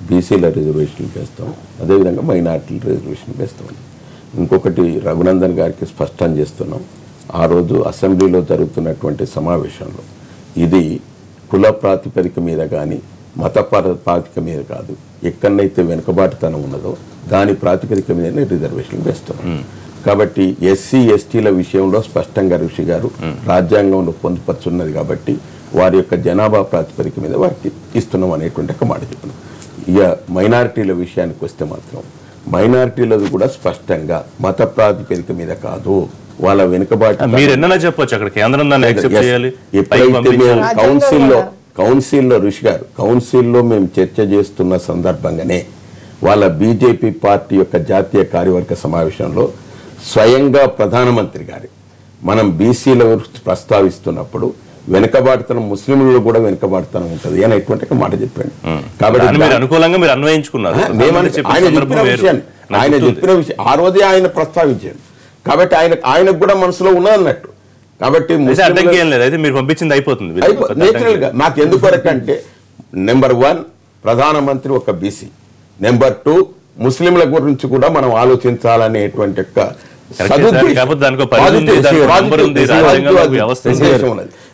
బీసీల రిజర్వేషన్లు వేస్తాం, అదేవిధంగా మైనార్టీల రిజర్వేషన్లు వేస్తాం. ఇంకొకటి రఘునందన్ గారికి స్పష్టం చేస్తున్నాం, ఆ రోజు అసెంబ్లీలో జరుగుతున్నటువంటి సమావేశంలో ఇది కుల ప్రాతిపదిక మీద కానీ మత ప్రాతిపదిక మీద కాదు, ఎక్కడైతే వెనుకబాటుతనం ఉన్నదో దాని ప్రాతిపదిక మీదనే రిజర్వేషన్లు వేస్తాం. కాబట్టి ఎస్సీ ఎస్టీల విషయంలో స్పష్టంగా ఋషి గారు రాజ్యాంగంలో పొందుపరుచున్నది కాబట్టి వారి యొక్క జనాభా ప్రాతిపదిక మీద వారికి ఇస్తున్నాం అనేటువంటి ఒక మాట చెప్పినాం. ఇక మైనారిటీల విషయానికి వస్తే మాత్రం మైనారిటీలది కూడా స్పష్టంగా మత ప్రాతిపదిక మీద కాదు, వాళ్ళ వెనుకబాటు మీరు ఎన్నైనా చెప్పొచ్చు, అక్కడ కేంద్రం దాన్ని యాక్సెప్ట్ చేయాలి. ఎప్పుడైతే మేము కౌన్సిల్లో ఋషి గారు కౌన్సిల్లో మేము చర్చ చేస్తున్న సందర్భంగానే వాళ్ళ బీజేపీ పార్టీ యొక్క జాతీయ కార్యవర్గ సమావేశంలో స్వయంగా ప్రధానమంత్రి గారి మనం బీసీల ప్రస్తావిస్తున్నప్పుడు వెనుకబాటుతనం ముస్లింలలో కూడా వెనుకబాటుతనం ఉంటుంది అనేటువంటి ఒక మాట చెప్పాడు. కాబట్టి అనుకూలంగా మీరు అన్వయించుకున్నారు. ఆయన చెప్పిన విషయం ఆ రోజే ఆయన ప్రస్తావించాడు కాబట్టి ఆయనకు కూడా మనసులో ఉన్నదన్నట్టు. కాబట్టి మీరు పంపించింది అయిపోతుంది నేచురల్ గా. నాకు ఎందుకొరకు అంటే నెంబర్ 1 ప్రధానమంత్రి ఒక బీసీ, నెంబర్ 2 ముస్లింల గురించి కూడా మనం ఆలోచించాలనేటువంటి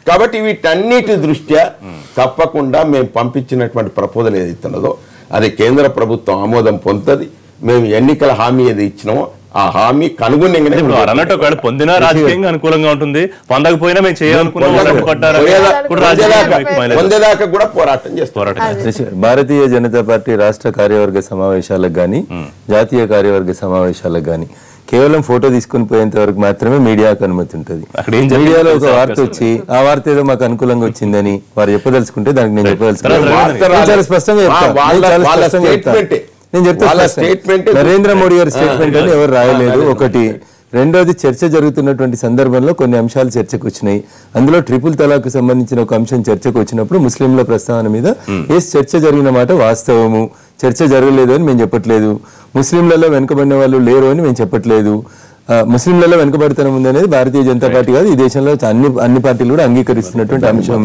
కాబట్టి వీటన్నిటి దృష్ట్యా తప్పకుండా మేము పంపించినటువంటి ప్రపోజల్ ఏదైతున్నదో అది కేంద్ర ప్రభుత్వం ఆమోదం పొందుతుంది. మేము ఎన్నికల హామీ ఏది ఇచ్చినామో ఆ హామీ కనుగొని పొందిన రాజకీయంగా అనుకూలంగా ఉంటుంది, పొందకపోయినా మేము పొందేదాకా కూడా పోరాటం చేస్తాం. భారతీయ జనతా పార్టీ రాష్ట్ర కార్యవర్గ సమావేశాలకు గానీ జాతీయ కార్యవర్గ సమావేశాలకు గానీ కేవలం ఫోటో తీసుకుని పోయేంత వరకు మాత్రమే మీడియాకు అనుమతి ఉంటుంది. మీడియాలో ఒక వార్త వచ్చి ఆ వార్త ఏదో మాకు అనుకూలంగా వచ్చిందని వారు చెప్పదలుచుకుంటే దానికి నేను చెప్పదలుచుకుంటాను స్పష్టంగా నేను చెప్తాను. నరేంద్ర మోడీ గారి స్టేట్మెంట్ అని ఎవరు రాయలేదు. ఒకటి. రెండోది, చర్చ జరుగుతున్నటువంటి సందర్భంలో కొన్ని అంశాలు చర్చకు వచ్చినాయి. అందులో ట్రిపుల్ తలాక్ సంబంధించిన ఒక అంశం చర్చకు వచ్చినప్పుడు ముస్లింల ప్రస్తావన మీద చర్చ జరిగిన మాట వాస్తవము, చర్చ జరగలేదు అని మేము చెప్పట్లేదు. ముస్లింలలో వెనుకబడిన వాళ్ళు లేరు అని మేము చెప్పట్లేదు. ముస్లింలలో వెనుకబడితనం ఉందనేది భారతీయ జనతా పార్టీ కాదు, ఈ దేశంలో అన్ని పార్టీలు కూడా అంగీకరిస్తున్నటువంటి అంశం.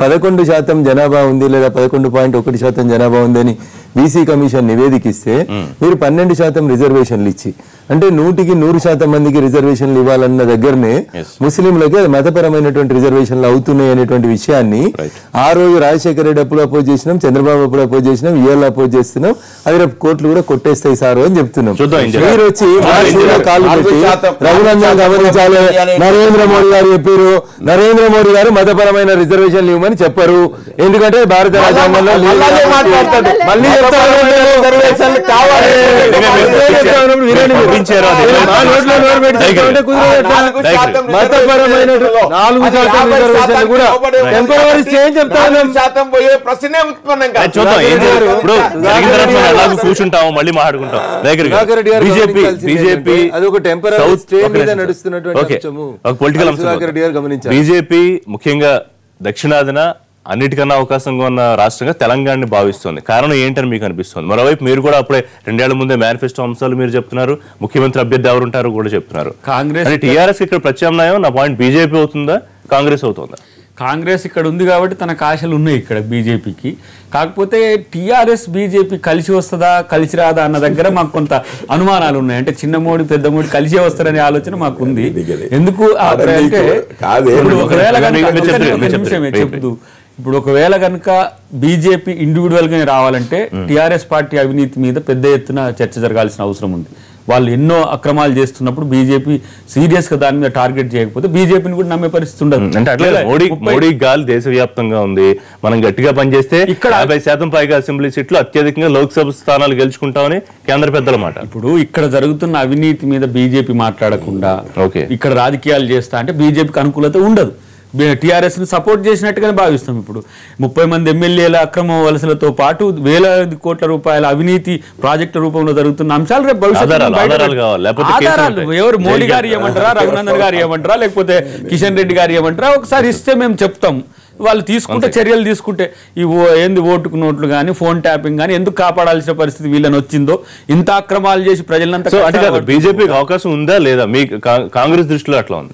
11% జనాభా ఉంది లేదా 11.1% జనాభా ఉందని బీసీ కమిషన్ నివేదికిస్తే మీరు 12% రిజర్వేషన్లు ఇచ్చి, అంటే 100% మందికి రిజర్వేషన్లు ఇవ్వాలన్న దగ్గరనే ముస్లింలకి మతపరమైనటువంటి రిజర్వేషన్లు అవుతున్నాయి అనేటువంటి విషయాన్ని ఆ రోజు రాజశేఖర రెడ్డి అప్పుడు అపోజ్ చేసినాం, చంద్రబాబు అప్పుడు అపోజ్ చేసినాం, ఇవాళ అపోజ్ చేస్తున్నాం. అది రేపు కోర్టులు కూడా కొట్టేస్తాయి సార్ అని చెప్తున్నాం. మీరు వచ్చి కాలు పెట్టి రఘునందన్ గమనించాలి, నరేంద్ర మోడీ గారు చెప్పారు, నరేంద్ర మోడీ గారు మతపరమైన రిజర్వేషన్లు ఇవ్వమని చెప్పరు. ఎందుకంటే భారత రాజ్యాంగంలో మళ్ళీ కూర్చుంటాము మళ్ళీ మాట్లాడుకుంటాం. బీజేపీ ముఖ్యంగా దక్షిణాదిన అన్నిటికన్నా అవకాశంగా ఉన్న రాష్ట్రంగా తెలంగాణని భావిస్తుంది. కారణం ఏంటని మీకు అనిపిస్తుంది? మరోవైపు మీరు కూడా అప్పుడే 2 ఏళ్ల ముందే మేనిఫెస్టో అంశాలు మీరు చెప్తున్నారు, ముఖ్యమంత్రి అభ్యర్థి ఎవరుంటారు కూడా చెప్తున్నారు. కాంగ్రెస్ టీఆర్ఎస్ ఇక్కడ ప్రత్యామ్నాయం. నా పాయింట్ బీజేపీ అవుతుందా కాంగ్రెస్ అవుతుందా? కాంగ్రెస్ ఇక్కడ ఉంది కాబట్టి తనకు ఆశలు ఉన్నాయి ఇక్కడ బీజేపీకి. కాకపోతే టీఆర్ఎస్ బీజేపీ కలిసి వస్తుందా కలిసి రాదా అన్న దగ్గర మాకు కొంత అనుమానాలు ఉన్నాయి. అంటే చిన్న మోడీ పెద్ద మోడీ కలిసే వస్తారనే ఆలోచన మాకు ఉంది. ఎందుకు అంటే ఇప్పుడు ఒకవేళ కనుక బీజేపీ ఇండివిజువల్ గా రావాలంటే టీఆర్ఎస్ పార్టీ అవినీతి మీద పెద్ద ఎత్తున చర్చ జరగాల్సిన అవసరం ఉంది. వాళ్ళు ఎన్నో అక్రమాలు చేస్తున్నప్పుడు బీజేపీ సీరియస్ గా దాని మీద టార్గెట్ చేయకపోతే బీజేపీని కూడా నమ్మే పరిస్థితి ఉండదు. అంటే అట్లా మోడీ గాలి దేశవ్యాప్తంగా ఉంది, మనం గట్టిగా పనిచేస్తే ఇక్కడ 50% పైగా అసెంబ్లీ సీట్లు అత్యధికంగా లోక్సభ స్థానాలు గెలుచుకుంటామని కేంద్ర పెద్దల మాట. ఇప్పుడు ఇక్కడ జరుగుతున్న అవినీతి మీద బీజేపీ మాట్లాడకుండా ఇక్కడ రాజకీయాలు చేస్తా అంటే బీజేపీకి అనుకూలత ఉండదు. టీఆర్ఎస్ ని సపోర్ట్ చేసినట్టుగానే భావిస్తాం. ఇప్పుడు 30 మంది ఎమ్మెల్యేల అక్రమ వలసలతో పాటు వేలాది కోట్ల రూపాయల అవినీతి ప్రాజెక్టుల రూపంలో జరుగుతున్న అంశాలు రేపు భవిష్యత్తు ఎవరు మోడీ గారు ఏమంటారా, రఘునందన్ గారు ఏమంటారా, లేకపోతే కిషన్ రెడ్డి గారు ఏమంటారా, ఒకసారి ఇస్తే మేము చెప్తాం. వాళ్ళు తీసుకుంటే చర్యలు తీసుకుంటే ఈ ఏంది ఓటుకు నోట్లు కానీ ఫోన్ ట్యాపింగ్ కానీ ఎందుకు కాపాడాల్సిన పరిస్థితి వీళ్ళని వచ్చిందో, ఇంత అక్రమాలు చేసి ప్రజలంతా బీజేపీకి అవకాశం ఉందా లేదా మీ కాంగ్రెస్ దృష్టిలో అట్లా ఉంది?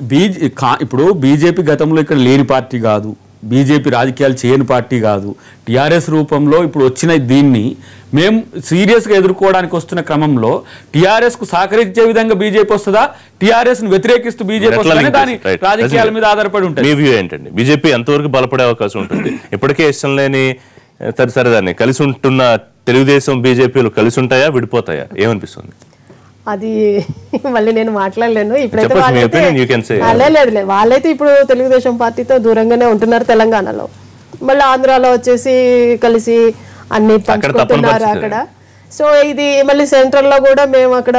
ఇప్పుడు బీజేపీ గతంలో ఇక్కడ లేని పార్టీ కాదు, బీజేపీ రాజకీయాలు చేయని పార్టీ కాదు. టీఆర్ఎస్ రూపంలో ఇప్పుడు వచ్చిన దీన్ని మేము సీరియస్గా ఎదుర్కోవడానికి వస్తున్న క్రమంలో టీఆర్ఎస్ కు సహకరించే విధంగా బీజేపీ వస్తుందా, టీఆర్ఎస్ ను వ్యతిరేకిస్తూ బీజేపీ వస్తుందా, దాని రాజకీయాల మీద ఆధారపడి ఉంటుంది. మీ వ్యూ ఏంటండి? బీజేపీ ఎంతవరకు బలపడే అవకాశం ఉంటుంది? ఇప్పటికే ఇష్టం లేని సరిదాన్ని కలిసి ఉంటున్న తెలుగుదేశం బీజేపీలు కలిసి ఉంటాయా, విడిపోతాయా, ఏమనిపిస్తుంది? అది మళ్ళీ నేను మాట్లాడలేను ఇప్పుడైతే. లేదులే, వాళ్ళైతే ఇప్పుడు తెలుగుదేశం పార్టీతో దూరంగానే ఉంటున్నారు తెలంగాణలో. మళ్ళీ ఆంధ్రాలో వచ్చేసి కలిసి అన్ని పంచుకుంటున్నారు అక్కడ. సో ఇది మళ్ళీ సెంట్రల్ లో కూడా మేము అక్కడ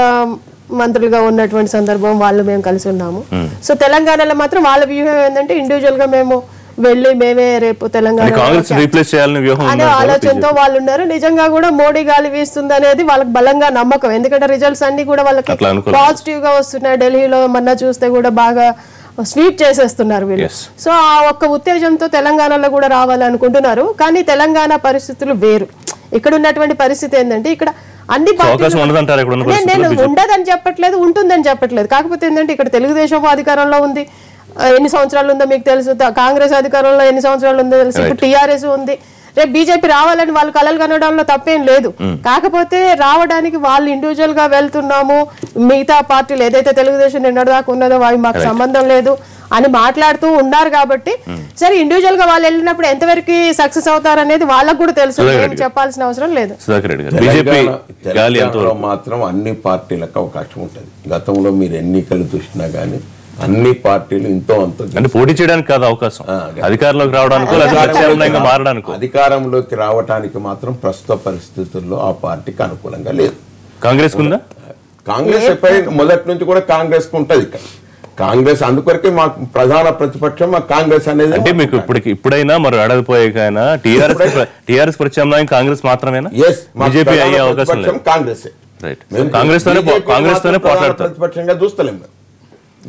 మంత్రులుగా ఉన్నటువంటి సందర్భం వాళ్ళు మేము కలిసి ఉన్నాము. సో తెలంగాణలో మాత్రం వాళ్ళ వ్యూహం ఏంటంటే ఇండివిజువల్ గా మేము వెళ్ళి మేమే రేపు తెలంగాణ అనే ఆలోచనతో వాళ్ళు ఉన్నారు. నిజంగా కూడా మోడీ గాలి వీస్తుంది అనేది వాళ్ళకి బలంగా నమ్మకం. ఎందుకంటే రిజల్ట్స్ అన్ని కూడా వాళ్ళకి పాజిటివ్ గా వస్తున్నాయి. ఢిల్లీలో మొన్న చూస్తే కూడా బాగా స్వీప్ చేసేస్తున్నారు వీళ్ళు. సో ఆ ఒక్క ఉత్తేజంతో తెలంగాణలో కూడా రావాలనుకుంటున్నారు. కానీ తెలంగాణ పరిస్థితులు వేరు. ఇక్కడ ఉన్నటువంటి పరిస్థితి ఏంటంటే ఇక్కడ అన్ని నేను ఉండదని చెప్పట్లేదు, ఉంటుందని చెప్పట్లేదు. కాకపోతే ఏంటంటే ఇక్కడ తెలుగుదేశం అధికారంలో ఉంది, ఎన్ని సంవత్సరాలు ఉందో మీకు తెలుసు. కాంగ్రెస్ అధికారంలో ఎన్ని సంవత్సరాలు ఉందో తెలుసు. ఇప్పుడు టీఆర్ఎస్ ఉంది. రేపు బీజేపీ రావాలని వాళ్ళు కలలు కనడంలో తప్పేం లేదు. కాకపోతే రావడానికి వాళ్ళు ఇండివిజువల్ గా వెళ్తున్నాము, మిగతా పార్టీలు ఏదైతే తెలుగుదేశం నిన్నటిదాకా ఉన్నదో అవి మాకు సంబంధం లేదు అని మాట్లాడుతూ ఉన్నారు. కాబట్టి సరే ఇండివిజువల్ గా వాళ్ళు వెళ్ళినప్పుడు ఎంతవరకు సక్సెస్ అవుతారు అనేది వాళ్ళకు కూడా తెలుసు, చెప్పాల్సిన అవసరం లేదు. మాత్రం అన్ని పార్టీలకు అవకాశం ఉంటుంది. గతంలో మీరు ఎన్నికలు చూసినా గానీ అన్ని పార్టీలు ఎంతో అంత పోటీ చేయడానికి కాదు అవకాశం, అధికారంలోకి రావడానికి అధికారంలోకి రావడానికి మాత్రం ప్రస్తుత పరిస్థితుల్లో ఆ పార్టీకి అనుకూలంగా లేదు. కాంగ్రెస్ ఉందా? కాంగ్రెస్ మొదటి నుంచి కూడా కాంగ్రెస్ కు ఉంటది. ఇక్కడ కాంగ్రెస్ అందుకొరకే మాకు ప్రధాన ప్రతిపక్షం మా కాంగ్రెస్ అనేది. అంటే మీకు ఇప్పుడైనా మరి అడగపోయాకైనా టీఆర్ఎస్ ప్రత్యామ్నాయం కాంగ్రెస్ మాత్రమేనా? బీజేపీ అయ్యే అవకాశం కాంగ్రెస్. కాంగ్రెస్ తోనే ప్రతిపక్షంగా చూస్తలేము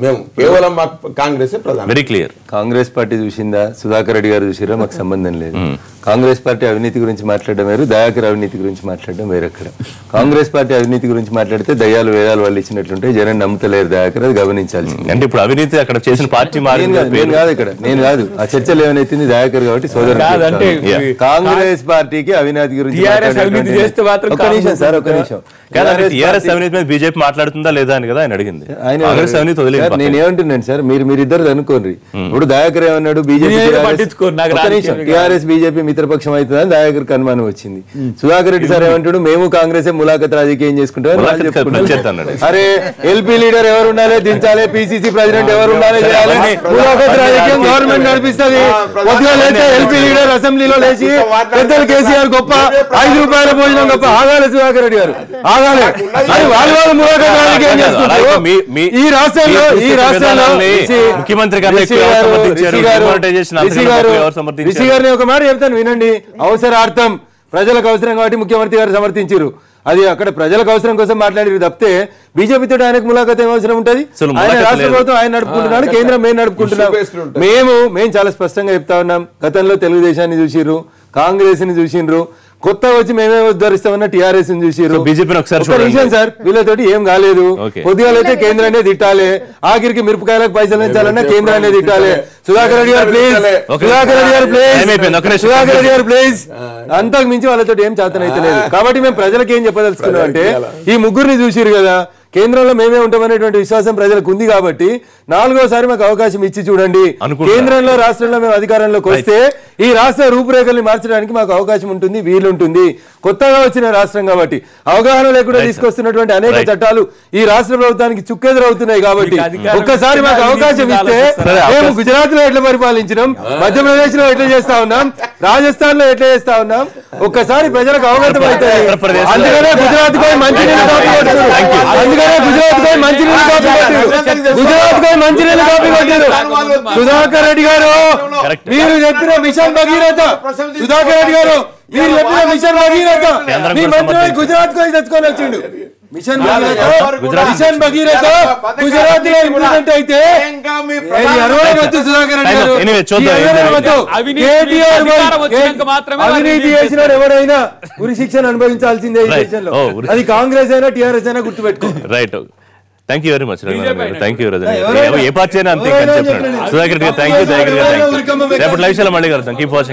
మేము, కేవలం మాకు కాంగ్రెస్ ప్రధాన. Very clear. కాంగ్రెస్ పార్టీ చూసిందా, సుధాకర్ రెడ్డి గారు చూసిరా, మాకు సంబంధం లేదు. కాంగ్రెస్ పార్టీ అవినీతి గురించి మాట్లాడడం వేరు, దయాకర్ అవినీతి గురించి మాట్లాడడం వేరు. అక్కడ కాంగ్రెస్ పార్టీ అవినీతి గురించి మాట్లాడితే దయ్యాలు వేదాలు వాళ్ళు ఇచ్చినట్లుంటే జనం నమ్ముతలేరు. దయాకర్ అది గమనించాల్సింది. అంటే ఇప్పుడు అవినీతి అక్కడ చేసిన పార్టీ నేను కాదు ఆ చర్చలు ఏమైనా దయాకర్ కాబట్టి సోదరు. కాంగ్రెస్ పార్టీకి అవినీతి గురించి ఒక నిమిషం సార్, ఒక నిమిషం. టీఆర్ఎస్ అవినీతి మీద బీజేపీ మాట్లాడుతుందా లేదా అని కదా ఆయన అడిగింది. నేనేమంటున్నాను సార్, మీరిద్దరు అనుకోండి. ఇప్పుడు దయాకర్ ఏమన్నాడు, బీజేపీ టీఆర్ఎస్ బీజేపీ మిత్రపక్షం అవుతుందని దయాకర్ అనుమానం వచ్చింది. సుధాకర్ రెడ్డి సార్ ఏమంటాడు, మేము కాంగ్రెస్ ములాఖత్ రాజకీయం చేసుకుంటాం. అరే ఎల్పీ లీడర్ ఎవరు ఉండాలి, దించాలి, పిసిసి ప్రెసిడెంట్ ఎవరు ఉండాలి, చేయాలి. ములాఖత్ రాజకీయం గవర్నమెంట్ నడిపిస్తుంది. ఎల్పీ లీడర్ అసెంబ్లీలో లేచి పెద్దలు కేసీఆర్ గొప్ప, 5 రూపాయల భోజనం గొప్ప. ఆగాలి సుధాకర్ రెడ్డి గారు, ఆగాలి. వాళ్ళు ములాఖత్ రాజకీయం చేసుకుంటారు. ఈ రాష్ట్రంలో ముఖ్యమంత్రి రిషి గారిని ఒక మాట చెప్తాను వినండి. అవసరార్థం, ప్రజలకు అవసరం కాబట్టి ముఖ్యమంత్రి గారు సమర్థించారు. అది అక్కడ ప్రజలకు అవసరం కోసం మాట్లాడారు తప్పితే బీజేపీతో ఆయనకు ములాఖత్ ఏం అవసరం ఉంటది? ఆయన రాష్ట్ర ప్రభుత్వం ఆయన నడుపుకుంటున్నాడు, కేంద్రం మేము నడుపుకుంటున్నాం. మేము చాలా స్పష్టంగా చెప్తా ఉన్నాం. గతంలో తెలుగుదేశాన్ని చూసిర్రు, కాంగ్రెస్ ని చూసిండ్రు, కొత్త వచ్చి మేమే ఉద్ధరిస్తామన్న టీఆర్ఎస్ ని చూసారు. బీజేపీ సార్ వీళ్ళతోటి ఏం కాలేదు. పొద్దుగాలైతే కేంద్రాన్ని తిట్టాలి, ఆఖరికి మిరపకాయలకు పైసలు ఇచ్చాలన్నా కేంద్రాన్ని తిట్టాలి. సుధాకర్ రెడ్డి గారు ప్లీజ్, సుధాకర్ రెడ్డి గారు ప్లీజ్, సుధాకర్ రెడ్డి గారు ప్లీజ్. అంతకు మించి వాళ్ళతో ఏం చేతనైతే లేదు. కాబట్టి మేము ప్రజలకు ఏం చెప్పదలుచుకున్నాం అంటే, ఈ ముగ్గురిని చూసిరు కదా, కేంద్రంలో మేమే ఉంటామనేటువంటి విశ్వాసం ప్రజలకు ఉంది. కాబట్టి 4వసారి మాకు అవకాశం ఇచ్చి చూడండి. కేంద్రంలో రాష్ట్రంలో మేము అధికారంలోకి వస్తే ఈ రాష్ట్ర రూపురేఖల్ని మార్చడానికి మాకు అవకాశం ఉంటుంది, వీలుంటుంది. కొత్తగా వచ్చిన రాష్ట్రం కాబట్టి అవగాహన లేకుండా తీసుకొస్తున్నటువంటి అనేక చట్టాలు ఈ రాష్ట్ర ప్రభుత్వానికి చుక్కెదురవుతున్నాయి. కాబట్టి ఒక్కసారి మాకు అవకాశం ఇస్తే మేము గుజరాత్ లో ఎట్లా పరిపాలించినాం, మధ్యప్రదేశ్ లో ఎట్లా చేస్తా ఉన్నాం, రాజస్థాన్ లో ఎట్లా చేస్తా ఉన్నాం, ఒక్కసారి ప్రజలకు అవగతం అవుతాయి. అందుకనే గుజరాత్ పోయి మంచి నీళ్ళు కాపీ కొట్టారు, అందుకనే గుజరాత్ పోయి మంచి నీళ్ళు కాపీ కొట్టారు. గుజరాత్ కు మంచినీళ్ళు కాపీ కొట్టారు సుధాకర్ రెడ్డి గారు. Correct. మీరు చెప్పిన మిషన్ భగీరథ సుధాకర్ రెడ్డి గారు మీరు చెప్పిన మిషన్ భగీరథ మీ మంత్రి గుజరాత్ కు తెచ్చుకొని వచ్చిండు. మిషన్ భగీరథ గుజరాత్ లో ఇంప్లిమెంట్ అయితే సుధాకర్ రెడ్డి గారు అవినీతి చేసినాడు ఎవరైనా ఉరి శిక్షను అనుభవించాల్సిందే ఈ దేశంలో. అది కాంగ్రెస్ అయినా టీఆర్ఎస్ అయినా గుర్తుపెట్టుకో. Right, thank you very much thank you Rajani. ఏ పార్టీ అయినా అంతే చెప్పినాడు సుధాకర్ రెడ్డి గారు. థ్యాంక్ యూ రేపటి లైవ్ షోలో మళ్ళీ కలుద్దాం. Keep watching.